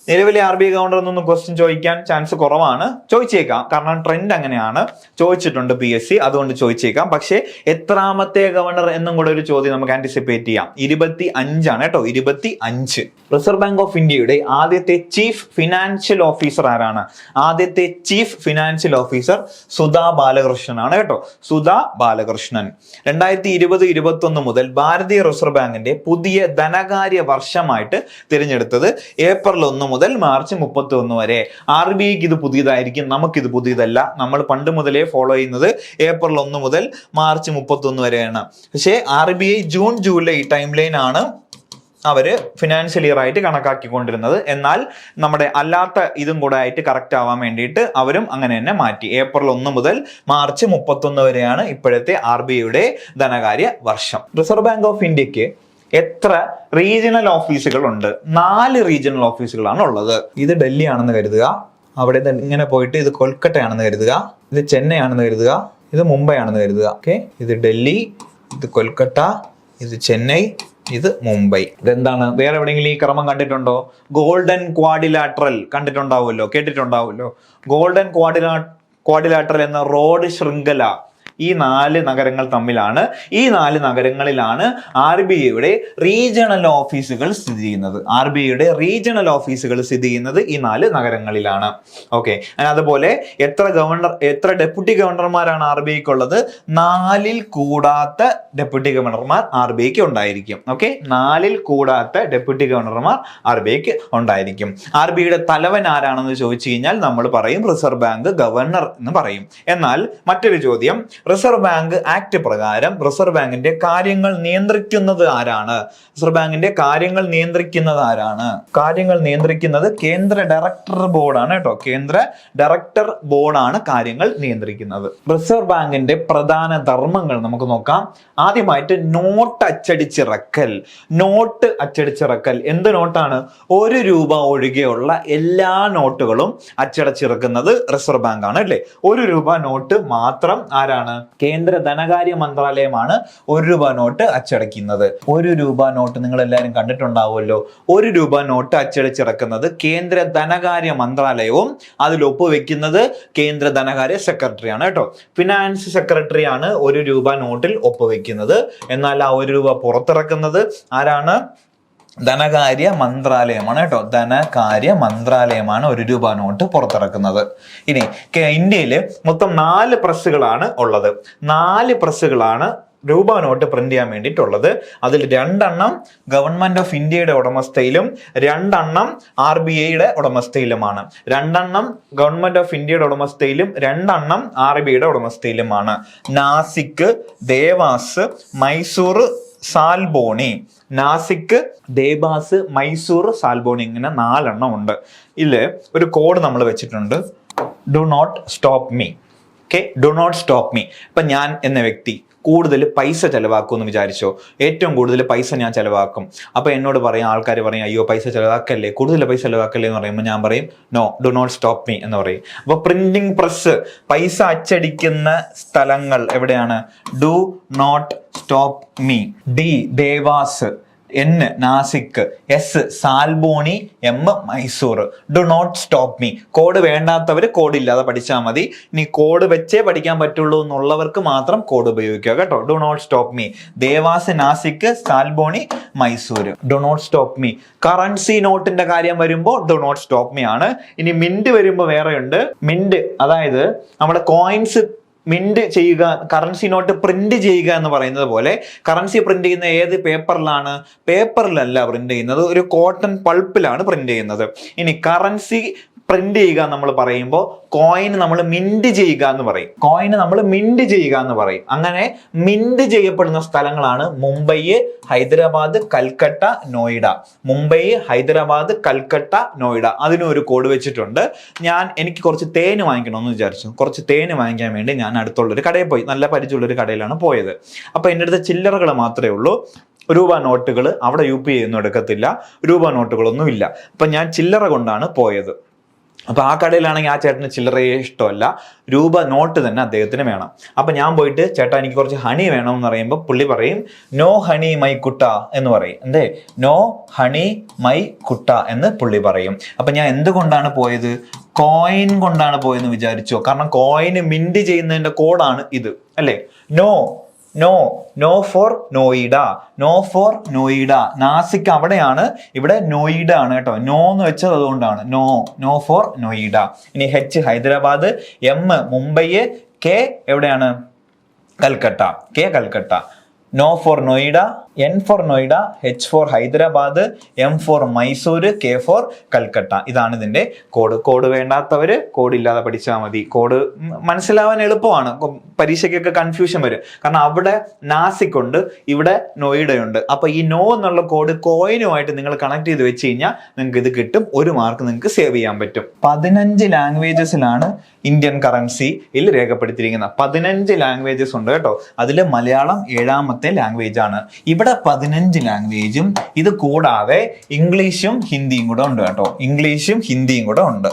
[SPEAKER 1] നിലവിലെ RBI ഗവർണർ എന്നൊന്നും ക്വസ്റ്റ്യൻ ചോദിക്കാൻ ചാൻസ് കുറവാണ്. ചോദിച്ചേക്കാം, കാരണം ട്രെൻഡ് അങ്ങനെയാണ്. ചോദിച്ചിട്ടുണ്ട് PSC, അതുകൊണ്ട് ചോദിച്ചേക്കാം. പക്ഷേ എത്രാമത്തെ ഗവർണർ എന്നും കൂടെ ഒരു ചോദ്യം നമുക്ക് ആന്റിസിപ്പേറ്റ് ചെയ്യാം. 25 ആണ് കേട്ടോ, 25. റിസർവ് ബാങ്ക് ഓഫ് ഇന്ത്യയുടെ ആദ്യത്തെ ചീഫ് ഫിനാൻഷ്യൽ ഓഫീസർ ആരാണ്? ആദ്യത്തെ chief financial officer Sudha Balakrishnan ആണ് കേട്ടോ, സുധാ ബാലകൃഷ്ണൻ. 2020-21 മുതൽ ഭാരതീയ റിസർവ് ബാങ്കിന്റെ പുതിയ ധനകാര്യ വർഷമായിട്ട് തിരഞ്ഞെടുത്തത് ഏപ്രിൽ 1 മുതൽ മാർച്ച് 31 വരെ. RBIക്ക് ഇത് പുതിയതായിരിക്കും, നമുക്കിത് പുതിയതല്ല. നമ്മൾ പണ്ട് മുതലേ ഫോളോ ചെയ്യുന്നത് ഏപ്രിൽ 1 മുതൽ മാർച്ച് 31 വരെയാണ്. പക്ഷേ RBI June July time line ആണ് അവര് ഫിനാൻഷ്യൽ ഇയർ ആയിട്ട് കണക്കാക്കിക്കൊണ്ടിരുന്നത്. എന്നാൽ നമ്മുടെ അല്ലാത്ത ഇതും കൂടെ ആയിട്ട് കറക്റ്റ് ആവാൻ വേണ്ടിയിട്ട് അവരും അങ്ങനെ തന്നെ മാറ്റി. ഏപ്രിൽ 1 മുതൽ മാർച്ച് 31 വരെയാണ് ഇപ്പോഴത്തെ RBIയുടെ ധനകാര്യ വർഷം. റിസർവ് ബാങ്ക് ഓഫ് ഇന്ത്യക്ക് എത്ര റീജിയണൽ ഓഫീസുകൾ ഉണ്ട്? 4 റീജിയണൽ ഓഫീസുകളാണ് ഉള്ളത്. ഇത് ഡൽഹി ആണെന്ന് കരുതുക, അവിടെ ഇങ്ങനെ പോയിട്ട് ഇത് കൊൽക്കത്ത ആണെന്ന് കരുതുക, ഇത് ചെന്നൈ ആണെന്ന് കരുതുക, ഇത് മുംബൈ ആണെന്ന് കരുതുക. ഓക്കെ, ഇത് ഡൽഹി, ഇത് കൊൽക്കത്ത, ഇത് ചെന്നൈ, ഇത് മുംബൈ. ഇതെന്താണ്? വേറെ എവിടെയെങ്കിലും ഈ ക്രമം കണ്ടിട്ടുണ്ടോ? ഗോൾഡൻ ക്വാഡിലാറ്ററൽ കണ്ടിട്ടുണ്ടാവുമല്ലോ, കേട്ടിട്ടുണ്ടാവുമല്ലോ. ഗോൾഡൻ ക്വാഡിലാറ്ററൽ എന്ന റോഡ് ശൃംഖല ഈ 4 നഗരങ്ങൾ തമ്മിലാണ്. ഈ 4 നഗരങ്ങളിലാണ് RBIയുടെ റീജിയണൽ ഓഫീസുകൾ സ്ഥിതി ചെയ്യുന്നത്. RBIയുടെ റീജിയണൽ ഓഫീസുകൾ സ്ഥിതി ചെയ്യുന്നത് ഈ 4 നഗരങ്ങളിലാണ്. ഓക്കെ, അതുപോലെ എത്ര ഡെപ്യൂട്ടി ഗവർണർമാരാണ് RBIക്ക് ഉള്ളത്? 4-ൽ കൂടാത്ത ഡെപ്യൂട്ടി ഗവർണർമാർ RBIക്ക് ഉണ്ടായിരിക്കും. ഓക്കെ, 4-ൽ കൂടാത്ത ഡെപ്യൂട്ടി ഗവർണർമാർ RBIക്ക് ഉണ്ടായിരിക്കും. RBIയുടെ തലവൻ ആരാണെന്ന് ചോദിച്ചു കഴിഞ്ഞാൽ നമ്മൾ പറയും റിസർവ് ബാങ്ക് ഗവർണർ എന്ന് പറയും. എന്നാൽ മറ്റൊരു ചോദ്യം, റിസർവ് ബാങ്ക് ആക്ട് പ്രകാരം റിസർവ് ബാങ്കിന്റെ കാര്യങ്ങൾ നിയന്ത്രിക്കുന്നത് ആരാണ്? റിസർവ് ബാങ്കിന്റെ കാര്യങ്ങൾ നിയന്ത്രിക്കുന്നത് ആരാണ്? കാര്യങ്ങൾ നിയന്ത്രിക്കുന്നത് കേന്ദ്ര ഡയറക്ടർ ബോർഡാണ് കേട്ടോ. കേന്ദ്ര ഡയറക്ടർ ബോർഡാണ് കാര്യങ്ങൾ നിയന്ത്രിക്കുന്നത്. റിസർവ് ബാങ്കിന്റെ പ്രധാന ധർമ്മങ്ങൾ നമുക്ക് നോക്കാം. ആദ്യമായിട്ട് നോട്ട് അച്ചടിച്ചിറക്കൽ. നോട്ട് അച്ചടിച്ചിറക്കൽ എന്ത് നോട്ടാണ്? 1 രൂപ ഒഴികെയുള്ള എല്ലാ നോട്ടുകളും അച്ചടിച്ചിറക്കുന്നത് റിസർവ് ബാങ്ക് ആണ് അല്ലേ. 1 രൂപ നോട്ട് മാത്രം ആരാണ്? കേന്ദ്ര ധനകാര്യ മന്ത്രാലയമാണ് 1 രൂപ നോട്ട് അച്ചടിക്കുന്നത്. 1 രൂപ നോട്ട് നിങ്ങൾ എല്ലാവരും കണ്ടിട്ടുണ്ടാവുമല്ലോ. 1 രൂപ നോട്ട് അച്ചടിച്ചിറക്കുന്നത് കേന്ദ്ര ധനകാര്യ മന്ത്രാലയവും അതിൽ ഒപ്പുവെക്കുന്നത് കേന്ദ്ര ധനകാര്യ സെക്രട്ടറി ആണ് കേട്ടോ. ഫിനാൻസ് സെക്രട്ടറി ആണ് 1 രൂപ നോട്ടിൽ ഒപ്പുവെക്കുന്നത്. എന്നാൽ ആ 1 രൂപ പുറത്തിറക്കുന്നത് ആരാണ്? ധനകാര്യ മന്ത്രാലയമാണ് കേട്ടോ. ധനകാര്യ മന്ത്രാലയമാണ് 1 രൂപ നോട്ട് പുറത്തിറക്കുന്നത്. ഇനി ഇന്ത്യയിൽ മൊത്തം 4 പ്രസ്സുകളാണ് ഉള്ളത്. 4 പ്രസ്സുകളാണ് രൂപ നോട്ട് പ്രിന്റ് ചെയ്യാൻ വേണ്ടിയിട്ടുള്ളത്. അതിൽ 2 എണ്ണം ഗവൺമെന്റ് ഓഫ് ഇന്ത്യയുടെ ഉടമസ്ഥയിലും 2 എണ്ണം RBIയുടെ ഉടമസ്ഥയിലുമാണ്. 2 എണ്ണം ഗവൺമെന്റ് ഓഫ് ഇന്ത്യയുടെ ഉടമസ്ഥയിലും 2 എണ്ണം RBIയുടെ ഉടമസ്ഥയിലുമാണ്. നാസിക്, ദേവാസ്, മൈസൂർ, സാൽബോണി. നാസിക്, ദേവാസ്, മൈസൂർ, സാൽബോണി, ഇങ്ങനെ 4 എണ്ണം ഉണ്ട്. ഇതില് ഒരു കോഡ് നമ്മൾ വെച്ചിട്ടുണ്ട്, do not stop me. Okay, do not stop me. ഇപ്പൊ ഞാൻ എന്ന വ്യക്തി കൂടുതൽ പൈസ ചെലവാക്കുമെന്ന് വിചാരിച്ചോ. ഏറ്റവും കൂടുതൽ പൈസ ഞാൻ ചെലവാക്കും. അപ്പൊ എന്നോട് പറയും, ആൾക്കാർ പറയും, അയ്യോ പൈസ ചെലവാക്കല്ലേ, കൂടുതൽ പൈസ ചെലവാക്കല്ലേ എന്ന് പറയുമ്പോൾ ഞാൻ പറയും no, do not stop me എന്ന് പറയും. അപ്പൊ പ്രിന്റിംഗ് പ്രസ്, പൈസ അച്ചടിക്കുന്ന സ്ഥലങ്ങൾ എവിടെയാണ്? ഡു നോട്ട് സ്റ്റോപ്പ് മീ. D Dewas, N Nashik, S Salboni, M Mysore. Do not stop me. Code വേണ്ടാത്തവർ കോഡ് ഇല്ലാതെ പഠിച്ചാൽ മതി. ഇനി കോഡ് വെച്ചേ പഠിക്കാൻ പറ്റുള്ളൂ എന്നുള്ളവർക്ക് മാത്രം കോഡ് ഉപയോഗിക്കുക കേട്ടോ. Do not stop me. Dewas, Nashik, Salboni, Mysore. Do not stop me. Currency നോട്ടിന്റെ കാര്യം വരുമ്പോൾ ഡു നോട്ട് സ്റ്റോപ്പ് മീ ആണ്. ഇനി മിന്റ് വരുമ്പോൾ വേറെ ഉണ്ട്. മിന്റ് അതായത് നമ്മുടെ കോയിൻസ് മിന്റ് ചെയ്യുക, കറൻസി നോട്ട് പ്രിന്റ് ചെയ്യുക എന്ന് പറയുന്നത് പോലെ കറൻസി പ്രിന്റ് ചെയ്യുന്ന ഏത് പേപ്പറിലാണ്? പേപ്പറിലല്ല പ്രിന്റ് ചെയ്യുന്നത്, ഒരു കോട്ടൺ പൾപ്പിലാണ് പ്രിന്റ് ചെയ്യുന്നത്. ഇനി കറൻസി പ്രിന്റ് ചെയ്യുക നമ്മൾ പറയുമ്പോൾ കോയിൻ നമ്മൾ മിന്റ് ചെയ്യുക എന്ന് പറയും. കോയിൻ നമ്മൾ മിന്റ് ചെയ്യുക എന്ന് പറയും. അങ്ങനെ മിന്റ് ചെയ്യപ്പെടുന്ന സ്ഥലങ്ങളാണ് മുംബൈ, ഹൈദരാബാദ്, കൽക്കട്ട, നോയിഡ. മുംബൈ, ഹൈദരാബാദ്, കൽക്കട്ട, നോയിഡ. അതിനും ഒരു കോഡ് വെച്ചിട്ടുണ്ട്. എനിക്ക് കുറച്ച് തേന് വാങ്ങിക്കണമെന്ന് വിചാരിച്ചു. കുറച്ച് തേന് വാങ്ങിക്കാൻ വേണ്ടി ഞാൻ അടുത്തുള്ളൊരു കടയിൽ പോയി. നല്ല പരിചയമുള്ളൊരു കടയിലാണ് പോയത്. അപ്പൊ എൻ്റെ അടുത്ത് ചില്ലറകൾ മാത്രമേ ഉള്ളൂ. രൂപ നോട്ടുകൾ അവിടെ UPI ഒന്നും എടുക്കത്തില്ല. രൂപ നോട്ടുകളൊന്നും ഇല്ല. അപ്പൊ ഞാൻ ചില്ലറ കൊണ്ടാണ് പോയത്. അപ്പൊ ആ കടയിലാണെങ്കിൽ ആ ചേട്ടന് ചില്ലറയെ ഇഷ്ടമല്ല, രൂപ നോട്ട് തന്നെ അദ്ദേഹത്തിന് വേണം. അപ്പൊ ഞാൻ പോയിട്ട് ചേട്ടാ എനിക്ക് കുറച്ച് ഹണി വേണം എന്ന് പറയുമ്പോൾ പുള്ളി പറയും നോ ഹണി മൈ കുട്ട എന്ന് പറയും. എന്തേ? നോ ഹണി മൈ കുട്ട എന്ന് പുള്ളി പറയും. അപ്പൊ ഞാൻ എന്തുകൊണ്ടാണ് പോയത്? കോയിൻ കൊണ്ടാണ് പോയെന്ന് വിചാരിച്ചോ. കാരണം കോയിന് മിന്റ് ചെയ്യുന്നതിന്റെ കോഡാണ് ഇത് അല്ലേ. No no no for Noida. No for Noida. Nashik അവിടെയാണ്, ഇവിടെ നോയിഡ ആണ് കേട്ടോ. നോ എന്ന് വെച്ചത് അതുകൊണ്ടാണ്. No no for Noida. ഇനി H Hyderabad, M Mumbai, K എവിടെയാണ്? Calcutta. K Calcutta. No for Noida, N for Noida, H for Hyderabad, M for Mysore, K for Calcutta. ഇതാണ് ഇതിന്റെ കോഡ്. കോഡ് വേണ്ടാത്തവര് കോഡ് ഇല്ലാതെ പഠിച്ചാൽ മതി. കോഡ് മനസ്സിലാവാൻ എളുപ്പമാണ്. പരീക്ഷയ്ക്കൊക്കെ കൺഫ്യൂഷൻ വരും. കാരണം അവിടെ നാസിക് ഉണ്ട്, ഇവിടെ നോയിഡയുണ്ട്. അപ്പൊ ഈ നോ എന്നുള്ള കോഡ് കോയിനുമായിട്ട് നിങ്ങൾ കണക്ട് ചെയ്ത് വെച്ച് കഴിഞ്ഞാൽ നിങ്ങൾക്ക് ഇത് കിട്ടും. 1 മാർക്ക് നിങ്ങൾക്ക് സേവ് ചെയ്യാൻ പറ്റും. 15 ലാംഗ്വേജസിലാണ് ഇന്ത്യൻ കറൻസിയിൽ രേഖപ്പെടുത്തിയിരിക്കുന്നത്. 15 ലാംഗ്വേജസ് ഉണ്ട് കേട്ടോ. അതിൽ മലയാളം 7ാമത്തെ ലാംഗ്വേജ് ആണ്. ഇവിടെ 15 ലാംഗ്വേജും ഇത് കൂടാതെ ഇംഗ്ലീഷും ഹിന്ദിയും കൂടെ ഉണ്ട് കേട്ടോ. ഇംഗ്ലീഷും ഹിന്ദിയും കൂടെ ഉണ്ട്.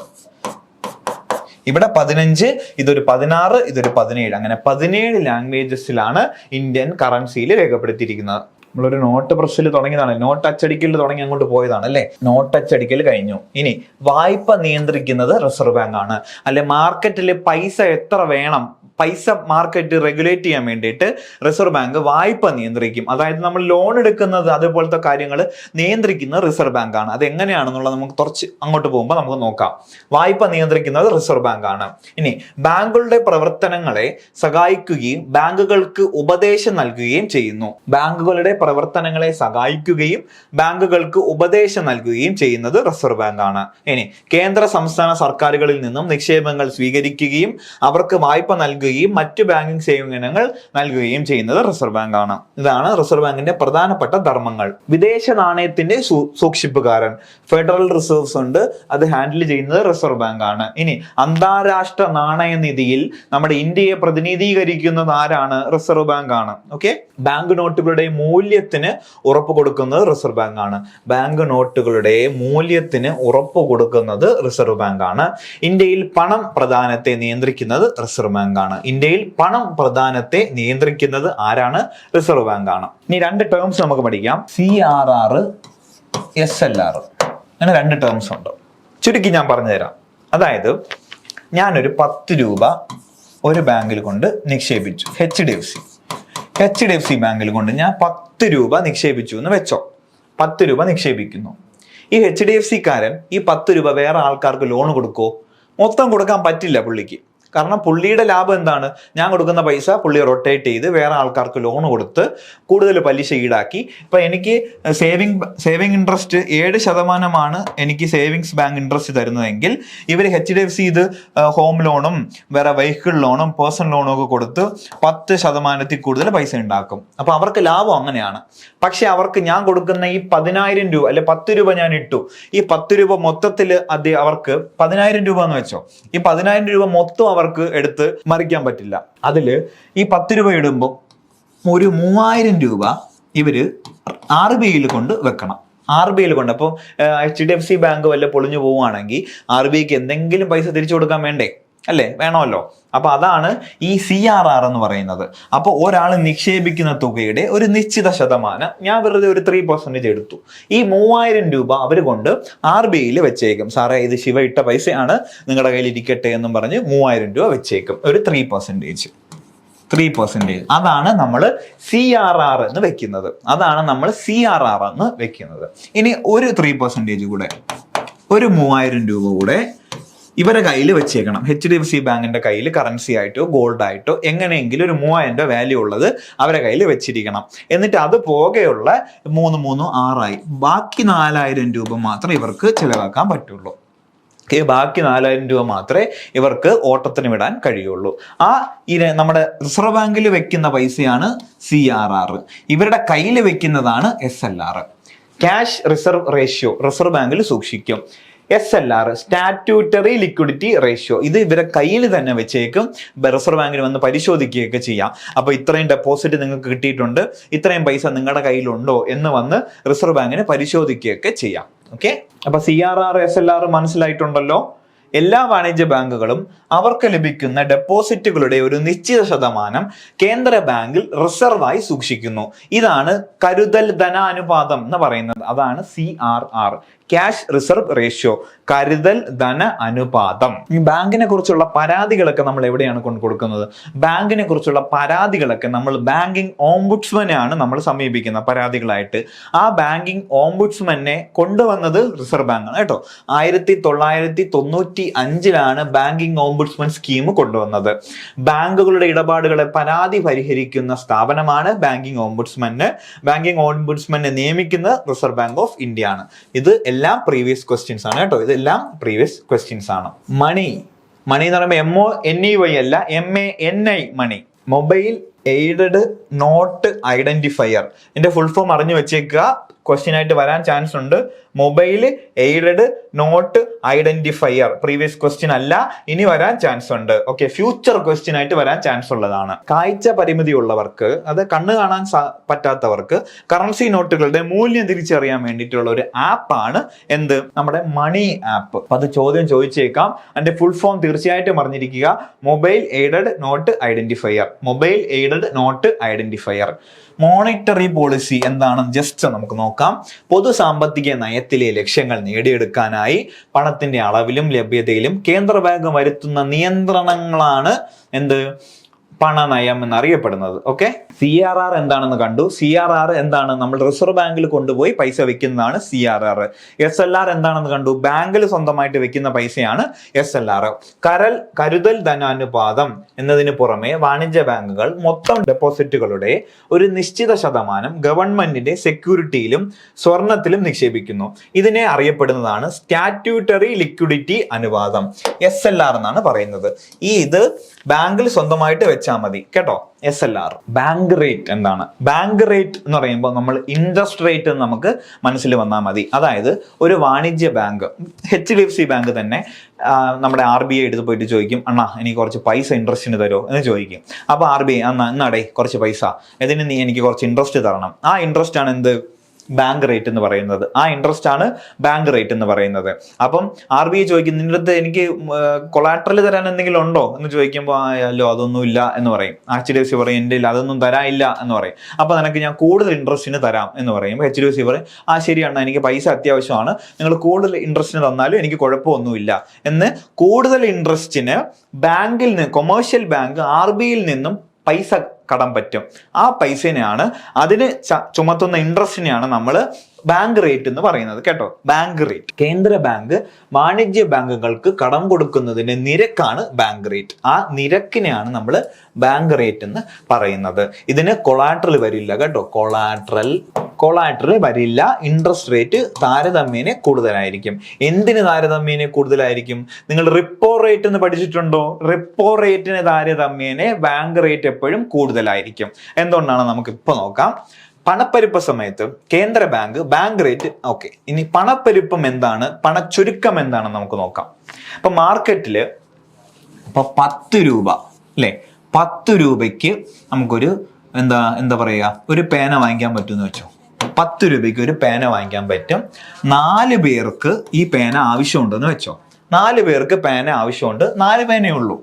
[SPEAKER 1] ഇവിടെ 15, ഇതൊരു 16, ഇതൊരു 17. അങ്ങനെ 17 ലാംഗ്വേജസിലാണ് ഇന്ത്യൻ കറൻസിയിൽ രേഖപ്പെടുത്തിയിരിക്കുന്നത്. നമ്മളൊരു നോട്ട് പ്രസ്സിൽ തുടങ്ങിയതാണ്, നോട്ട് അച്ചടിക്കൽ തുടങ്ങി അങ്ങോട്ട് പോയതാണ് അല്ലേ. നോട്ട് അച്ചടിക്കൽ കഴിഞ്ഞു. ഇനി വായ്പ നിയന്ത്രിക്കുന്നത് റിസർവ് ബാങ്ക് ആണ്. അല്ലെ മാർക്കറ്റിൽ പൈസ എത്ര വേണം, പൈസ മാർക്കറ്റ് റെഗുലേറ്റ് ചെയ്യാൻ വേണ്ടിയിട്ട് റിസർവ് ബാങ്ക് വായ്പ നിയന്ത്രിക്കും. അതായത് നമ്മൾ ലോൺ എടുക്കുന്നത് അതുപോലത്തെ കാര്യങ്ങൾ നിയന്ത്രിക്കുന്നത് റിസർവ് ബാങ്ക് ആണ്. അത് എങ്ങനെയാണെന്നുള്ളത് നമുക്ക് കുറച്ച് അങ്ങോട്ട് പോകുമ്പോൾ നമുക്ക് നോക്കാം. വായ്പ നിയന്ത്രിക്കുന്നത് റിസർവ് ബാങ്ക് ആണ്. ഇനി ബാങ്കുകളുടെ പ്രവർത്തനങ്ങളെ സഹായിക്കുകയും ബാങ്കുകൾക്ക് ഉപദേശം നൽകുകയും ചെയ്യുന്നു. ബാങ്കുകളുടെ പ്രവർത്തനങ്ങളെ സഹായിക്കുകയും ബാങ്കുകൾക്ക് ഉപദേശം നൽകുകയും ചെയ്യുന്നത് റിസർവ് ബാങ്ക് ആണ്. ഇനി കേന്ദ്ര സംസ്ഥാന സർക്കാരുകളിൽ നിന്നും നിക്ഷേപങ്ങൾ സ്വീകരിക്കുകയും അവർക്ക് വായ്പ നൽകുകയും മറ്റു ബാങ്കിംഗ് സേവനങ്ങൾ നൽകുകയും ചെയ്യുന്നത് റിസർവ് ബാങ്ക് ആണ്. ഇതാണ് റിസർവ് ബാങ്കിന്റെ പ്രധാനപ്പെട്ട ധർമ്മങ്ങൾ. വിദേശ നാണയത്തിന്റെ സൂക്ഷിപ്പുകാരൻ ഫെഡറൽ റിസർവ്സ് ഉണ്ട്, അത് ഹാൻഡിൽ ചെയ്യുന്നത് റിസർവ് ബാങ്ക് ആണ്. ഇനി അന്താരാഷ്ട്ര നാണയനിധിയിൽ നമ്മുടെ ഇന്ത്യയെ പ്രതിനിധീകരിക്കുന്നത് ആരാണ്? റിസർവ് ബാങ്ക് ആണ്. ഓക്കെ, ബാങ്ക് നോട്ടുകളുടെ മൂല്യത്തിന് ഉറപ്പ് കൊടുക്കുന്നത് റിസർവ് ബാങ്ക് ആണ്. ബാങ്ക് നോട്ടുകളുടെ മൂല്യത്തിന് ഉറപ്പ് കൊടുക്കുന്നത് റിസർവ് ബാങ്ക് ആണ്. ഇന്ത്യയിൽ പണം പ്രദാനത്തെ നിയന്ത്രിക്കുന്നത് റിസർവ് ബാങ്ക് ആണ്. ഇന്ത്യയിൽ പണം പ്രദാനത്തെ നിയന്ത്രിക്കുന്നത് ആരാണ്? റിസർവ് ബാങ്ക് ആണ്. ഇനി രണ്ട് ടേംസ് നമുക്ക് പഠിക്കാം. CRR, SLR, അങ്ങനെ രണ്ട് ടേംസ് ഉണ്ട്. ചുരുക്കി ഞാൻ പറഞ്ഞുതരാം. അതായത് ഞാനൊരു 10 രൂപ ഒരു ബാങ്കിൽ കൊണ്ട് നിക്ഷേപിച്ചു, HDFC ബാങ്കിൽ കൊണ്ട് ഞാൻ 10 രൂപ നിക്ഷേപിച്ചു എന്ന് വെച്ചോ. 10 രൂപ നിക്ഷേപിക്കുന്നു. ഈ HDFC കാരൻ ഈ 10 രൂപ വേറെ ആൾക്കാർക്ക് ലോൺ കൊടുക്കോ? മൊത്തം കൊടുക്കാൻ പറ്റില്ല പുള്ളിക്ക്. കാരണം പുള്ളിയുടെ ലാഭം എന്താണ്? ഞാൻ കൊടുക്കുന്ന പൈസ പുള്ളി റൊട്ടേറ്റ് ചെയ്ത് വേറെ ആൾക്കാർക്ക് ലോൺ കൊടുത്ത് കൂടുതൽ പലിശ ഈടാക്കി. ഇപ്പൊ എനിക്ക് സേവിങ് ഇൻട്രസ്റ്റ് 7% എനിക്ക് സേവിങ്സ് ബാങ്ക് ഇൻട്രസ്റ്റ് തരുന്നതെങ്കിൽ ഇവർ HDFC ഇത് ഹോം ലോണും വേറെ വെഹിക്കിൾ ലോണും പേഴ്സണൽ ലോണും ഒക്കെ കൊടുത്ത് 10% കൂടുതൽ പൈസ ഉണ്ടാക്കും. അപ്പൊ അവർക്ക് ലാഭം അങ്ങനെയാണ്. പക്ഷെ അവർക്ക് ഞാൻ കൊടുക്കുന്ന ഈ 10,000 രൂപ അല്ലെ 10 രൂപ ഞാൻ ഇട്ടു, ഈ 10 രൂപ മൊത്തത്തിൽ അവർക്ക് 10,000 രൂപ എന്ന് വെച്ചോ, ഈ 10,000 രൂപ മൊത്തം അവർക്ക് എടുത്ത് മറിക്കാൻ പറ്റില്ല. അതില് ഈ 10 രൂപ ഇടുമ്പോൾ ഒരു 3,000 രൂപ ഇവര് RBIയിൽ കൊണ്ട് വെക്കണം. RBIയിൽ കൊണ്ട്. അപ്പോൾ HDFC ബാങ്ക് വല്ല പൊളിഞ്ഞു പോവുകയാണെങ്കിൽ RBIക്ക് എന്തെങ്കിലും പൈസ തിരിച്ചു കൊടുക്കാൻ വേണ്ടേ? അല്ലേ? വേണമല്ലോ. അപ്പൊ അതാണ് ഈ CRR എന്ന് പറയുന്നത്. അപ്പൊ ഒരാൾ നിക്ഷേപിക്കുന്ന തുകയുടെ ഒരു നിശ്ചിത ശതമാനം, ഞാൻ വെറുതെ ഒരു 3% എടുത്തു, ഈ 3,000 രൂപ അവർ കൊണ്ട് RBIയിൽ വെച്ചേക്കും. സാറേ ഇത് ശിവ ഇട്ട പൈസയാണ്, നിങ്ങളുടെ കയ്യിൽ ഇരിക്കട്ടെ എന്നും പറഞ്ഞ് 3,000 രൂപ വെച്ചേക്കും. ഒരു 3%. അതാണ് നമ്മൾ CRR എന്ന് വെക്കുന്നത്. ഇനി ഒരു 3% കൂടെ, ഒരു 3,000 രൂപ കൂടെ ഇവരെ കയ്യിൽ വെച്ചേക്കണം. HDFC ബാങ്കിന്റെ കയ്യിൽ കറൻസി ആയിട്ടോ ഗോൾഡ് ആയിട്ടോ എങ്ങനെയെങ്കിലും ഒരു 3,000 രൂപ വാല്യൂ ഉള്ളത് അവരെ കയ്യിൽ വെച്ചിരിക്കണം. എന്നിട്ട് അത് പോകെയുള്ള 3 6 ബാക്കി 4,000 രൂപ മാത്രമേ ഇവർക്ക് ചിലവാക്കാൻ പറ്റുള്ളൂ. ബാക്കി 4,000 രൂപ മാത്രമേ ഇവർക്ക് ഓട്ടത്തിന് വിടാൻ കഴിയുള്ളൂ. നമ്മുടെ റിസർവ് ബാങ്കിൽ വെക്കുന്ന പൈസയാണ് CRR, ഇവരുടെ കയ്യിൽ വെക്കുന്നതാണ് SLR. Cash reserve ratio reserve ബാങ്കിൽ സൂക്ഷിക്കും. SLR സ്റ്റാറ്റ്യൂട്ടറി ലിക്വിഡിറ്റി റേഷ്യോ, ഇത് ഇവരെ കയ്യിൽ തന്നെ വെച്ചേക്കും. റിസർവ് ബാങ്കിന് വന്ന് പരിശോധിക്കുകയൊക്കെ ചെയ്യാം. അപ്പൊ ഇത്രയും ഡെപ്പോസിറ്റ് നിങ്ങൾക്ക് കിട്ടിയിട്ടുണ്ട്, ഇത്രയും പൈസ നിങ്ങളുടെ കയ്യിലുണ്ടോ എന്ന് വന്ന് റിസർവ് ബാങ്കിന് പരിശോധിക്കുകയൊക്കെ ചെയ്യാം. ഓക്കെ, അപ്പൊ CRR SLR മനസ്സിലായിട്ടുണ്ടല്ലോ. എല്ലാ വാണിജ്യ ബാങ്കുകളും അവർക്ക് ലഭിക്കുന്ന ഡെപ്പോസിറ്റുകളുടെ ഒരു നിശ്ചിത ശതമാനം കേന്ദ്ര ബാങ്കിൽ റിസർവായി സൂക്ഷിക്കുന്നു. ഇതാണ് കരുതൽ ധനാനുപാതം എന്ന് പറയുന്നത്. അതാണ് CRR, ക്യാഷ് റിസർവ് റേഷ്യോ, കരുതൽ ധന അനുപാതം. ഈ ബാങ്കിനെ കുറിച്ചുള്ള പരാതികളൊക്കെ നമ്മൾ എവിടെയാണ് കൊണ്ട് കൊടുക്കുന്നത്? ബാങ്കിനെ കുറിച്ചുള്ള പരാതികളൊക്കെ നമ്മൾ ബാങ്കിങ് ഓംബുഡ്സ്മാനെയാണ് നമ്മൾ സമീപിക്കുന്നത് പരാതികളായിട്ട്. ആ ബാങ്കിങ് ഓംബുഡ്സ്മാനെ കൊണ്ടുവന്നത് റിസർവ് ബാങ്ക് ആണ് കേട്ടോ. 1995 ബാങ്കിങ് ഓംബുഡ്സ്മാൻ സ്കീം കൊണ്ടുവന്നത്. ബാങ്കുകളുടെ ഇടപാടുകളെ പരാതി പരിഹരിക്കുന്ന സ്ഥാപനമാണ് ബാങ്കിങ് ഓംബുഡ്സ്മാന്. ബാങ്കിങ് ഓംബുഡ്സ്മാനെ നിയമിക്കുന്നത് റിസർവ് ബാങ്ക് ഓഫ് ഇന്ത്യ ആണ്. ഇത് എല്ലാം പ്രീവിയസ് ക്വസ്റ്റ്യൻസ് ആണ് കേട്ടോ. ഇതെല്ലാം പ്രീവിയസ് ക്വസ്റ്റ്യൻസ് ആണ്. മണി എന്ന് പറയുമ്പോൾ MONEY അല്ല, MANI MANI. Mobile aided note identifier. ഇതിന്റെ ഫുൾ ഫോം അറിഞ്ഞു വെച്ചേക്കുക, ക്വസ്റ്റ്യൻ ആയിട്ട് വരാൻ ചാൻസ് ഉണ്ട്. Mobile aided note identifier previous question അല്ല, ഇനി വരാൻ ചാൻസ് ഉണ്ട്. ഓക്കെ, ഫ്യൂച്ചർ ക്വസ്റ്റ്യൻ ആയിട്ട് വരാൻ ചാൻസ് ഉള്ളതാണ്. കാഴ്ച പരിമിതി ഉള്ളവർക്ക്, അത് കണ്ണ് കാണാൻ പറ്റാത്തവർക്ക് കറൻസി നോട്ടുകളുടെ മൂല്യം തിരിച്ചറിയാൻ വേണ്ടിയിട്ടുള്ള ഒരു ആപ്പാണ് എന്ത്? നമ്മുടെ മണി ആപ്പ്. അപ്പൊ അത് ചോദ്യം ചോദിച്ചേക്കാം. അതിന്റെ ഫുൾ ഫോം തീർച്ചയായിട്ടും അറിഞ്ഞിരിക്കുക. Mobile aided note identifier. Mobile aided note identifier. Monetary policy എന്താണെന്ന് ജസ്റ്റ് നമുക്ക് നോക്കാം. പൊതു സാമ്പത്തിക നയത്തിലെ ലക്ഷ്യങ്ങൾ നേടിയെടുക്കാനായി പണത്തിന്റെ അളവിലും ലഭ്യതയിലും കേന്ദ്ര ബാങ്ക് വരുത്തുന്ന നിയന്ത്രണങ്ങളാണ് എന്ത്? പണനയം എന്നറിയപ്പെടുന്നത്. ഓക്കെ, CRR എന്താണെന്ന് കണ്ടു. CRR എന്താണ്? നമ്മൾ റിസർവ് ബാങ്കിൽ കൊണ്ടുപോയി പൈസ വെക്കുന്നതാണ് CRR. SLR എന്താണെന്ന് കണ്ടു. ബാങ്കിൽ സ്വന്തമായിട്ട് വെക്കുന്ന പൈസയാണ് SLR. കരുതൽ ധനാനുപാതം എന്നതിന് പുറമെ വാണിജ്യ ബാങ്കുകൾ മൊത്തം ഡെപ്പോസിറ്റുകളുടെ ഒരു നിശ്ചിത ശതമാനം ഗവൺമെന്റിന്റെ സെക്യൂരിറ്റിയിലും സ്വർണത്തിലും നിക്ഷേപിക്കുന്നു. ഇതിനെ അറിയപ്പെടുന്നതാണ് സ്റ്റാറ്റ്യൂട്ടറി ലിക്വിഡിറ്റി അനുപാതം, SLR എന്നാണ് പറയുന്നത്. ഇത് ബാങ്കിൽ സ്വന്തമായിട്ട് വെച്ചാൽ മതി കേട്ടോ. SLR. ബാങ്ക് റേറ്റ് എന്താണ്? ബാങ്ക് റേറ്റ് എന്ന് പറയുമ്പോൾ നമ്മൾ ഇൻട്രസ്റ്റ് റേറ്റ് എന്ന് നമുക്ക് മനസ്സിൽ വന്നാൽ മതി. അതായത് ഒരു വാണിജ്യ ബാങ്ക്, HDFC ബാങ്ക് തന്നെ നമ്മുടെ RBI എടുത്ത് പോയിട്ട് ചോദിക്കും, അണ്ണാ എനിക്ക് കുറച്ച് പൈസ ഇൻട്രസ്റ്റിന് തരുമോ എന്ന് ചോദിക്കും. അപ്പോൾ RBI എന്നാടേ കുറച്ച് പൈസ, ഇതിന് നീ എനിക്ക് കുറച്ച് ഇൻട്രസ്റ്റ് തരണം. ആ ഇൻട്രസ്റ്റ് ആണ് എന്ത്? ബാങ്ക് റേറ്റ് എന്ന് പറയുന്നത്. ആ ഇൻട്രസ്റ്റ് ആണ് ബാങ്ക് റേറ്റ് എന്ന് പറയുന്നത്. അപ്പം RBI ചോദിക്കും, നിന്റെ അടുത്ത് എനിക്ക് കൊളാട്രൽ തരാൻ എന്തെങ്കിലും ഉണ്ടോ എന്ന് ചോദിക്കുമ്പോൾ അല്ലോ അതൊന്നും ഇല്ല എന്ന് പറയും. HDFC പറയും എൻ്റെ അതൊന്നും തരാനില്ല എന്ന് പറയും. അപ്പൊ നിനക്ക് ഞാൻ കൂടുതൽ ഇൻട്രസ്റ്റിന് തരാം എന്ന് പറയും. HDFC പറയും ശരിയാണ്, എനിക്ക് പൈസ അത്യാവശ്യമാണ്, നിങ്ങൾ കൂടുതൽ ഇൻട്രസ്റ്റിന് തന്നാലും എനിക്ക് കുഴപ്പമൊന്നുമില്ല എന്ന് കൂടുതൽ ഇൻട്രസ്റ്റിന് ബാങ്കിൽ നിന്ന്, കൊമേഴ്ഷ്യൽ ബാങ്ക് RBIയിൽ നിന്നും പൈസ കടം പറ്റും. ആ പൈസനെയാണ്, അതിന് ചുമത്തുന്ന ഇൻട്രസ്റ്റിനെയാണ് നമ്മൾ ബാങ്ക് റേറ്റ് എന്ന് പറയുന്നത് കേട്ടോ. Bank rate. കേന്ദ്ര ബാങ്ക് വാണിജ്യ ബാങ്കുകൾക്ക് കടം കൊടുക്കുന്നതിന്റെ നിരക്കാണ് ബാങ്ക് റേറ്റ്. ആ നിരക്കിനെയാണ് നമ്മൾ ബാങ്ക് റേറ്റ് എന്ന് പറയുന്നത്. ഇതിന് കൊളാട്രൽ വരില്ല കേട്ടോ. കൊളാട്രൽ വരില്ല. ഇൻട്രസ്റ്റ് റേറ്റ് താരതമ്യേന കൂടുതലായിരിക്കും. എന്തിന് താരതമ്യേന കൂടുതലായിരിക്കും? നിങ്ങൾ റിപ്പോ റേറ്റ് എന്ന് പഠിച്ചിട്ടുണ്ടോ? റിപ്പോ റേറ്റിന് താരതമ്യേന ബാങ്ക് റേറ്റ് എപ്പോഴും കൂടുതലായിരിക്കും. എന്തുകൊണ്ടാണ് നമുക്ക് ഇപ്പൊ നോക്കാം. പണപ്പെരുപ്പ സമയത്ത് കേന്ദ്ര ബാങ്ക് റേറ്റ് ഓക്കെ. ഇനി പണപ്പെരുപ്പം എന്താണ്, പണച്ചുരുക്കം എന്താണെന്ന് നമുക്ക് നോക്കാം. ഇപ്പൊ മാർക്കറ്റില് ഇപ്പൊ 10 രൂപ അല്ലെ, 10 രൂപയ്ക്ക് നമുക്കൊരു എന്താ പറയുക, ഒരു പേന വാങ്ങിക്കാൻ പറ്റുമെന്ന് വെച്ചോ. 10 രൂപയ്ക്ക് ഒരു പേന വാങ്ങിക്കാൻ പറ്റും. 4 പേർക്ക് ഈ പേന ആവശ്യമുണ്ടെന്ന് വെച്ചോ. 4 പേർക്ക് പേന ആവശ്യമുണ്ട്. 4 പേനയേ ഉള്ളൂ.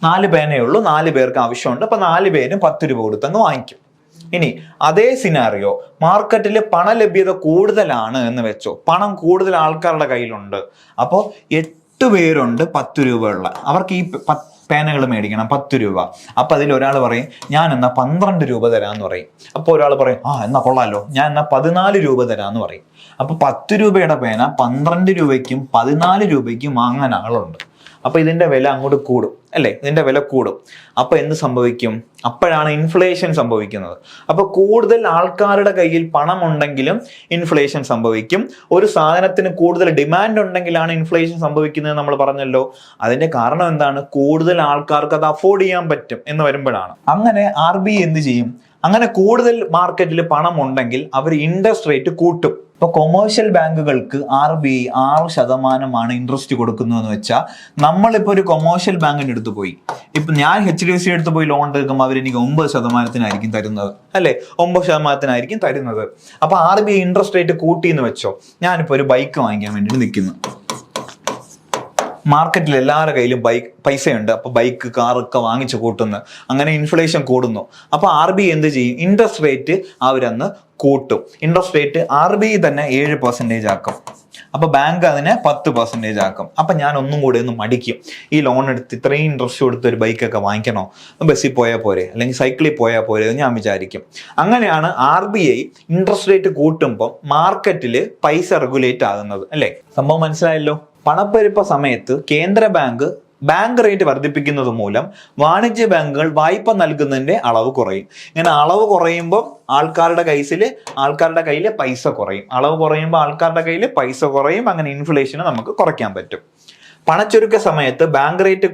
[SPEAKER 1] 4 പേർക്ക് ആവശ്യമുണ്ട്. അപ്പൊ 4 പേരും 10 രൂപ കൊടുത്തങ്ങ് വാങ്ങിക്കും. ഇനി അതേ സിനാറിയോ മാർക്കറ്റിൽ പണലഭ്യത കൂടുതലാണ് എന്ന് വെച്ചോ. പണം കൂടുതൽ ആൾക്കാരുടെ കയ്യിലുണ്ട്. അപ്പോൾ 8 പേരുണ്ട് 10 രൂപ ഉള്ള, അവർക്ക് ഈ പേനകൾ മേടിക്കണം 10 രൂപ. അപ്പൊ അതിൽ ഒരാൾ പറയും ഞാൻ എന്നാ 12 രൂപ തരാന്ന് പറയും. അപ്പൊ ഒരാൾ പറയും എന്നാ കൊള്ളാലോ, ഞാൻ എന്നാ 14 രൂപ തരാന്ന് പറയും. അപ്പൊ 10 രൂപയുടെ പേന 12 രൂപയ്ക്കും 14 രൂപയ്ക്കും വാങ്ങാൻ ആളുണ്ട്. അപ്പൊ ഇതിന്റെ വില അങ്ങോട്ട് കൂടും അല്ലെ, ഇതിന്റെ വില കൂടും. അപ്പൊ എന്ത് സംഭവിക്കും? അപ്പോഴാണ് ഇൻഫ്ലേഷൻ സംഭവിക്കുന്നത്. അപ്പൊ കൂടുതൽ ആൾക്കാരുടെ കയ്യിൽ പണം ഉണ്ടെങ്കിലും ഇൻഫ്ലേഷൻ സംഭവിക്കും. ഒരു സാധനത്തിന് കൂടുതൽ ഡിമാൻഡ് ഉണ്ടെങ്കിലാണ് ഇൻഫ്ലേഷൻ സംഭവിക്കുന്നത് നമ്മൾ പറഞ്ഞല്ലോ. അതിന്റെ കാരണം എന്താണ്? കൂടുതൽ ആൾക്കാർക്ക് അത് അഫോർഡ് ചെയ്യാൻ പറ്റും എന്ന് വരുമ്പോഴാണ്. അങ്ങനെ RBI എന്ത് ചെയ്യും? അങ്ങനെ കൂടുതൽ മാർക്കറ്റിൽ പണം ഉണ്ടെങ്കിൽ അവർ ഇൻട്രസ്റ്റ് റേറ്റ് കൂട്ടും. ഇപ്പൊ കൊമേഴ്ഷ്യൽ ബാങ്കുകൾക്ക് RBI 6% ഇൻട്രസ്റ്റ് കൊടുക്കുന്നതെന്ന് വെച്ചാൽ, നമ്മളിപ്പോ ഒരു കൊമേഴ്ഷ്യൽ ബാങ്കിന്റെ അടുത്ത് പോയി, ഇപ്പൊ ഞാൻ HDFC അടുത്ത് പോയി ലോൺ എടുക്കുമ്പോൾ അവരെനിക്ക് 9% തരുന്നത് അല്ലെ, 9% തരുന്നത്. അപ്പൊ RBI ഇൻട്രസ്റ്റ് റേറ്റ് കൂട്ടി എന്ന് വെച്ചോ. ഞാനിപ്പോ ഒരു ബൈക്ക് വാങ്ങിക്കാൻ വേണ്ടി നിൽക്കുന്നു. മാർക്കറ്റിൽ എല്ലാവരുടെ കയ്യിലും പൈസയുണ്ട്. അപ്പൊ ബൈക്ക്, കാറൊക്കെ വാങ്ങിച്ചു കൂട്ടുന്നു. അങ്ങനെ ഇൻഫ്ലേഷൻ കൂടുന്നു. അപ്പൊ RBI എന്ത് ചെയ്യും? ഇൻട്രസ്റ്റ് റേറ്റ് അവരന്ന് കൂട്ടും. ഇൻട്രസ്റ്റ് റേറ്റ് RBI തന്നെ 7% ആക്കും. അപ്പൊ ബാങ്ക് അതിനെ 10% ആക്കും. അപ്പൊ ഞാൻ ഒന്നും കൂടെ ഒന്ന് മടിക്കും. ഈ ലോൺ എടുത്ത് ഇത്രയും ഇൻട്രസ്റ്റ് കൊടുത്ത് ഒരു ബൈക്കൊക്കെ വാങ്ങിക്കണോ, ബസ്സിൽ പോയാൽ പോരെ, അല്ലെങ്കിൽ സൈക്കിളിൽ പോയാൽ പോരെ എന്ന് ഞാൻ വിചാരിക്കും. അങ്ങനെയാണ് RBI ഇൻട്രസ്റ്റ് റേറ്റ് കൂട്ടുമ്പോൾ മാർക്കറ്റിൽ പൈസ റെഗുലേറ്റ് ആകുന്നത് അല്ലെ. സംഭവം മനസ്സിലായല്ലോ. പണപ്പെരുപ്പ സമയത്ത് കേന്ദ്ര ബാങ്ക് റേറ്റ് വർദ്ധിപ്പിക്കുന്നത് മൂലം വാണിജ്യ ബാങ്കുകൾ വായ്പ നൽകുന്നതിന്റെ അളവ് കുറയും. ഇങ്ങനെ അളവ് കുറയുമ്പോൾ ആൾക്കാരുടെ കയ്യിൽ പൈസ കുറയും. അളവ് കുറയുമ്പോൾ ആൾക്കാരുടെ കയ്യിൽ പൈസ കുറയും. അങ്ങനെ ഇൻഫ്ലേഷനെ നമുക്ക് കുറയ്ക്കാൻ പറ്റും. പണച്ചുരുക്ക സമയത്ത് ബാങ്ക് റേറ്റ്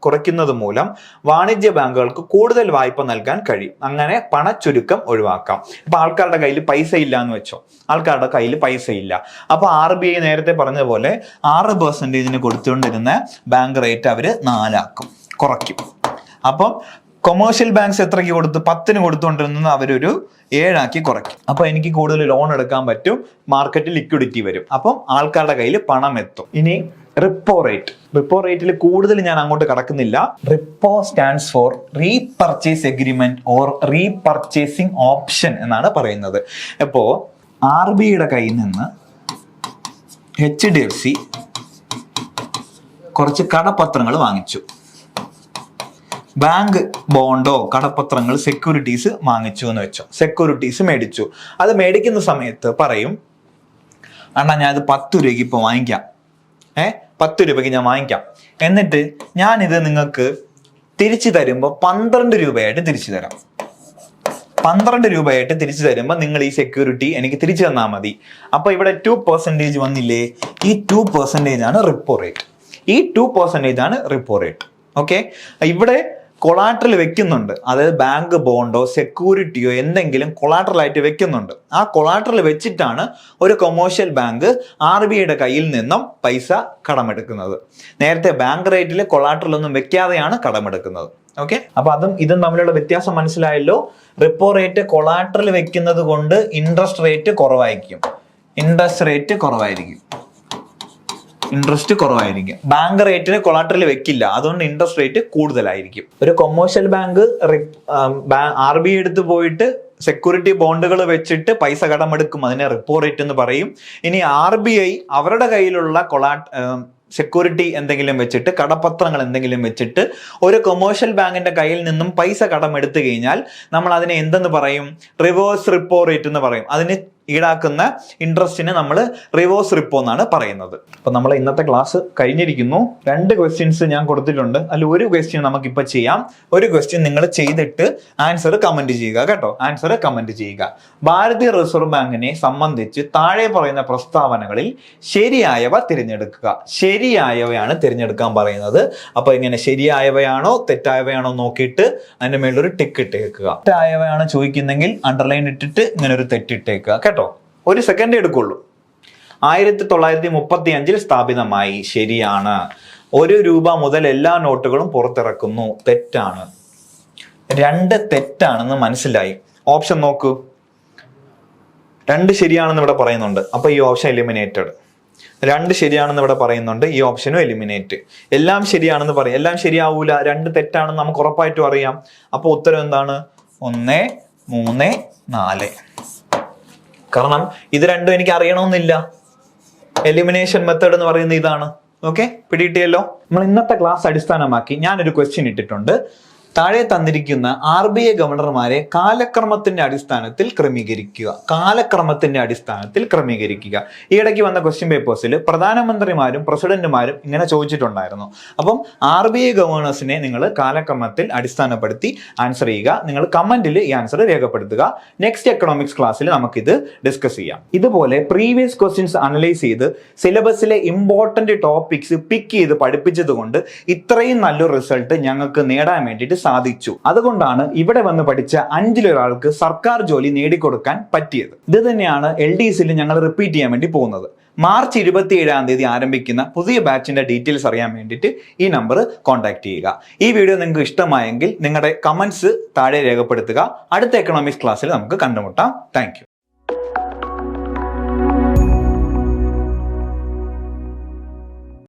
[SPEAKER 1] കുറയ്ക്കുന്നത് മൂലം വാണിജ്യ ബാങ്കുകൾക്ക് കൂടുതൽ വായ്പ നൽകാൻ കഴിയും. അങ്ങനെ പണച്ചുരുക്കം ഒഴിവാക്കാം. ഇപ്പൊ ആൾക്കാരുടെ കയ്യിൽ പൈസ ഇല്ല എന്ന് വെച്ചോ. ആൾക്കാരുടെ കയ്യിൽ പൈസ ഇല്ല. അപ്പൊ RBI നേരത്തെ പറഞ്ഞ പോലെ 6% കൊടുത്തുകൊണ്ടിരുന്ന ബാങ്ക് റേറ്റ് അവര് 4 ആക്കും, കുറയ്ക്കും. അപ്പം കൊമേഴ്ഷ്യൽ ബാങ്ക്സ് എത്രയ്ക്ക് കൊടുത്തു? 10 കൊടുത്തുകൊണ്ടിരുന്നത് അവരൊരു 7 ആക്കി കുറയ്ക്കും. അപ്പൊ എനിക്ക് കൂടുതൽ ലോൺ എടുക്കാൻ പറ്റും. മാർക്കറ്റിൽ ലിക്വിഡിറ്റി വരും. അപ്പം ആൾക്കാരുടെ കയ്യിൽ പണം എത്തും. ഇനി റിപ്പോ റേറ്റിൽ കൂടുതൽ ഞാൻ അങ്ങോട്ട് കടക്കുന്നില്ല. Repo stands for repurchase agreement or repurchasing option എന്നാണ് പറയുന്നത്. അപ്പോ RBIയുടെ കയ്യിൽ നിന്ന് HDFC കുറച്ച് കടപ്പത്രങ്ങൾ വാങ്ങിച്ചു. ബാങ്ക് ബോണ്ടോ കടപ്പത്രങ്ങൾ സെക്യൂരിറ്റീസ് വാങ്ങിച്ചു എന്ന് വെച്ചോ, സെക്യൂരിറ്റീസ് മേടിച്ചു. അത് മേടിക്കുന്ന സമയത്ത് പറയും, അണ്ണാ ഞാൻ ഇത് 10 രൂപയ്ക്ക് ഇപ്പോൾ വാങ്ങിക്കാം, 10 രൂപയ്ക്ക് ഞാൻ വാങ്ങിക്കാം, എന്നിട്ട് ഞാനിത് നിങ്ങൾക്ക് തിരിച്ചു തരുമ്പോൾ 12 രൂപയായിട്ട് തിരിച്ചു തരാം. 12 രൂപയായിട്ട് തിരിച്ചു തരുമ്പോൾ നിങ്ങൾ ഈ സെക്യൂരിറ്റി എനിക്ക് തിരിച്ചു തന്നാൽ മതി. അപ്പൊ ഇവിടെ 2% വന്നില്ലേ? ഈ 2% ആണ് റിപ്പോ റേറ്റ്. ഈ 2% ആണ് റിപ്പോ റേറ്റ്. ഓക്കെ, ഇവിടെ കൊളാട്രൽ വെക്കുന്നുണ്ട്, അതായത് ബാങ്ക് ബോണ്ടോ സെക്യൂരിറ്റിയോ എന്തെങ്കിലും കൊളാട്രൽ ആയിട്ട് വെക്കുന്നുണ്ട്. ആ കൊളാട്രൽ വെച്ചിട്ടാണ് ഒരു കൊമേഴ്ഷ്യൽ ബാങ്ക് RBIയുടെ കയ്യിൽ നിന്നും പൈസ കടമെടുക്കുന്നത്. നേരത്തെ ബാങ്ക് റേറ്റിൽ കൊളാട്രൽ ഒന്നും വെക്കാതെയാണ് കടമെടുക്കുന്നത്. ഓക്കെ, അപ്പൊ അതും ഇതും തമ്മിലുള്ള വ്യത്യാസം മനസ്സിലായല്ലോ. റിപ്പോ റേറ്റ് കൊളാട്രൽ വെക്കുന്നത് കൊണ്ട് ഇൻട്രസ്റ്റ് റേറ്റ് കുറവായിരിക്കും. ബാങ്ക് റേറ്റിന് കൊളാട്രൽ വെക്കില്ല, അതുകൊണ്ട് ഇൻട്രസ്റ്റ് റേറ്റ് കൂടുതലായിരിക്കും. ഒരു കൊമേഴ്ഷ്യൽ ബാങ്ക് RBI എടുത്ത് പോയിട്ട് സെക്യൂരിറ്റി ബോണ്ടുകൾ വെച്ചിട്ട് പൈസ കടമെടുക്കും, അതിനെ റിപ്പോ റേറ്റ് എന്ന് പറയും. ഇനി RBI അവരുടെ കയ്യിലുള്ള സെക്യൂരിറ്റി എന്തെങ്കിലും വെച്ചിട്ട്, കടപ്പത്രങ്ങൾ എന്തെങ്കിലും വെച്ചിട്ട് ഒരു കൊമേഴ്ഷ്യൽ ബാങ്കിന്റെ കയ്യിൽ നിന്നും പൈസ കടമെടുത്തു കഴിഞ്ഞാൽ നമ്മൾ അതിനെ എന്തെന്ന് പറയും? റിവേഴ്സ് റിപ്പോ റേറ്റ് എന്ന് പറയും. അതിന് ഈടാക്കുന്ന ഇൻട്രസ്റ്റിന് നമ്മൾ റിവേഴ്സ് റിപ്പോ എന്നാണ് പറയുന്നത്. അപ്പൊ നമ്മൾ ഇന്നത്തെ ക്ലാസ് കഴിഞ്ഞിരിക്കുന്നു. 2 ക്വസ്റ്റ്യൻസ് ഞാൻ കൊടുത്തിട്ടുണ്ട്. അതിൽ ഒരു ക്വസ്റ്റ്യൻ നമുക്കിപ്പോൾ ചെയ്യാം. ഒരു ക്വസ്റ്റ്യൻ നിങ്ങൾ ചെയ്തിട്ട് ആൻസർ കമന്റ് ചെയ്യുക കേട്ടോ. ആൻസർ കമന്റ് ചെയ്യുക. ഭാരതീയ റിസർവ് ബാങ്കിനെ സംബന്ധിച്ച് താഴെ പറയുന്ന പ്രസ്താവനകളിൽ ശരിയായവ തിരഞ്ഞെടുക്കുക. ശരിയായവയാണ് തിരഞ്ഞെടുക്കാൻ പറയുന്നത്. അപ്പൊ ഇങ്ങനെ ശരിയായവയാണോ തെറ്റായവയാണോ നോക്കിയിട്ട് അതിന്റെ മേലൊരു ടിക്ക് ഇട്ടേക്കുക. തെറ്റായവയാണ് ചോദിക്കുന്നെങ്കിൽ അണ്ടർലൈൻ ഇട്ടിട്ട് ഇങ്ങനെ ഒരു തെറ്റിട്ടേക്കുക കേട്ടോ. 1 സെക്കൻഡ് എടുക്കുള്ളൂ. 1935 സ്ഥാപിതമായി. ശരിയാണ്. 1 രൂപ മുതൽ എല്ലാ നോട്ടുകളും പുറത്തിറക്കുന്നു. തെറ്റാണ്. 2 തെറ്റാണെന്ന് മനസ്സിലായി. ഓപ്ഷൻ നോക്കൂ. 2 ശരിയാണെന്ന് ഇവിടെ പറയുന്നുണ്ട്, അപ്പൊ ഈ ഓപ്ഷൻ എലിമിനേറ്റഡ്. 2 ശരിയാണെന്ന് ഇവിടെ പറയുന്നുണ്ട്, ഈ ഓപ്ഷനും എലിമിനേറ്റ്. എല്ലാം ശരിയാണെന്ന് പറയും, എല്ലാം ശരിയാവൂല. 2 തെറ്റാണെന്ന് നമുക്ക് ഉറപ്പായിട്ടും അറിയാം. അപ്പൊ ഉത്തരം എന്താണ്? 1, 3, 4. കാരണം ഇത് രണ്ടും എനിക്ക് അറിയണമെന്നില്ല. എലിമിനേഷൻ മെത്തേഡ് എന്ന് പറയുന്നത് ഇതാണ്. ഓക്കെ, പിടികിട്ടിയല്ലോ. നമ്മൾ ഇന്നത്തെ ക്ലാസ് അടിസ്ഥാനമാക്കി ഞാനൊരു ക്വസ്റ്റ്യൻ ഇട്ടിട്ടുണ്ട്. താഴെ തന്നിരിക്കുന്ന RBI ഗവർണർമാരെ കാലക്രമത്തിന്റെ അടിസ്ഥാനത്തിൽ ക്രമീകരിക്കുക. ഈ ഇടയ്ക്ക് വന്ന ക്വസ്റ്റ്യൻ പേപ്പേഴ്സിൽ പ്രധാനമന്ത്രിമാരും പ്രസിഡന്റുമാരും ഇങ്ങനെ ചോദിച്ചിട്ടുണ്ടായിരുന്നു. അപ്പം RBI ഗവർണേഴ്സിനെ നിങ്ങൾ കാലക്രമത്തിൽ അടിസ്ഥാനപ്പെടുത്തി ആൻസർ ചെയ്യുക. നിങ്ങൾ കമന്റിൽ ഈ ആൻസർ രേഖപ്പെടുത്തുക. നെക്സ്റ്റ് എക്കണോമിക്സ് ക്ലാസ്സിൽ നമുക്കിത് ഡിസ്കസ് ചെയ്യാം. ഇതുപോലെ പ്രീവിയസ് ക്വസ്റ്റ്യൻസ് അനലൈസ് ചെയ്ത് സിലബസിലെ ഇമ്പോർട്ടന്റ് ടോപ്പിക്സ് പിക്ക് ചെയ്ത് പഠിപ്പിച്ചത് കൊണ്ട് ഇത്രയും നല്ലൊരു റിസൾട്ട് ഞങ്ങൾക്ക് നേടാൻ വേണ്ടിയിട്ട് സാധിച്ചു. അതുകൊണ്ടാണ് ഇവിടെ വന്ന് പഠിച്ച 5-ൽ ഒരാൾക്ക് സർക്കാർ ജോലി നേടിക്കൊടുക്കാൻ പറ്റിയത്. ഇത് തന്നെയാണ് LDSൽ ഞങ്ങൾ റിപ്പീറ്റ് ചെയ്യാൻ വേണ്ടി പോകുന്നത്. മാർച്ച് 27-ാം തീയതി ആരംഭിക്കുന്ന പുതിയ ബാച്ചിന്റെ ഡീറ്റെയിൽസ് അറിയാൻ വേണ്ടിയിട്ട് ഈ നമ്പർ കോൺടാക്ട് ചെയ്യുക. ഈ വീഡിയോ നിങ്ങൾക്ക് ഇഷ്ടമായെങ്കിൽ നിങ്ങളുടെ കമന്റ്സ് താഴെ രേഖപ്പെടുത്തുക. അടുത്ത എക്കണോമിക്സ് ക്ലാസ്സിൽ നമുക്ക് കണ്ടുമുട്ടാം. Thank you.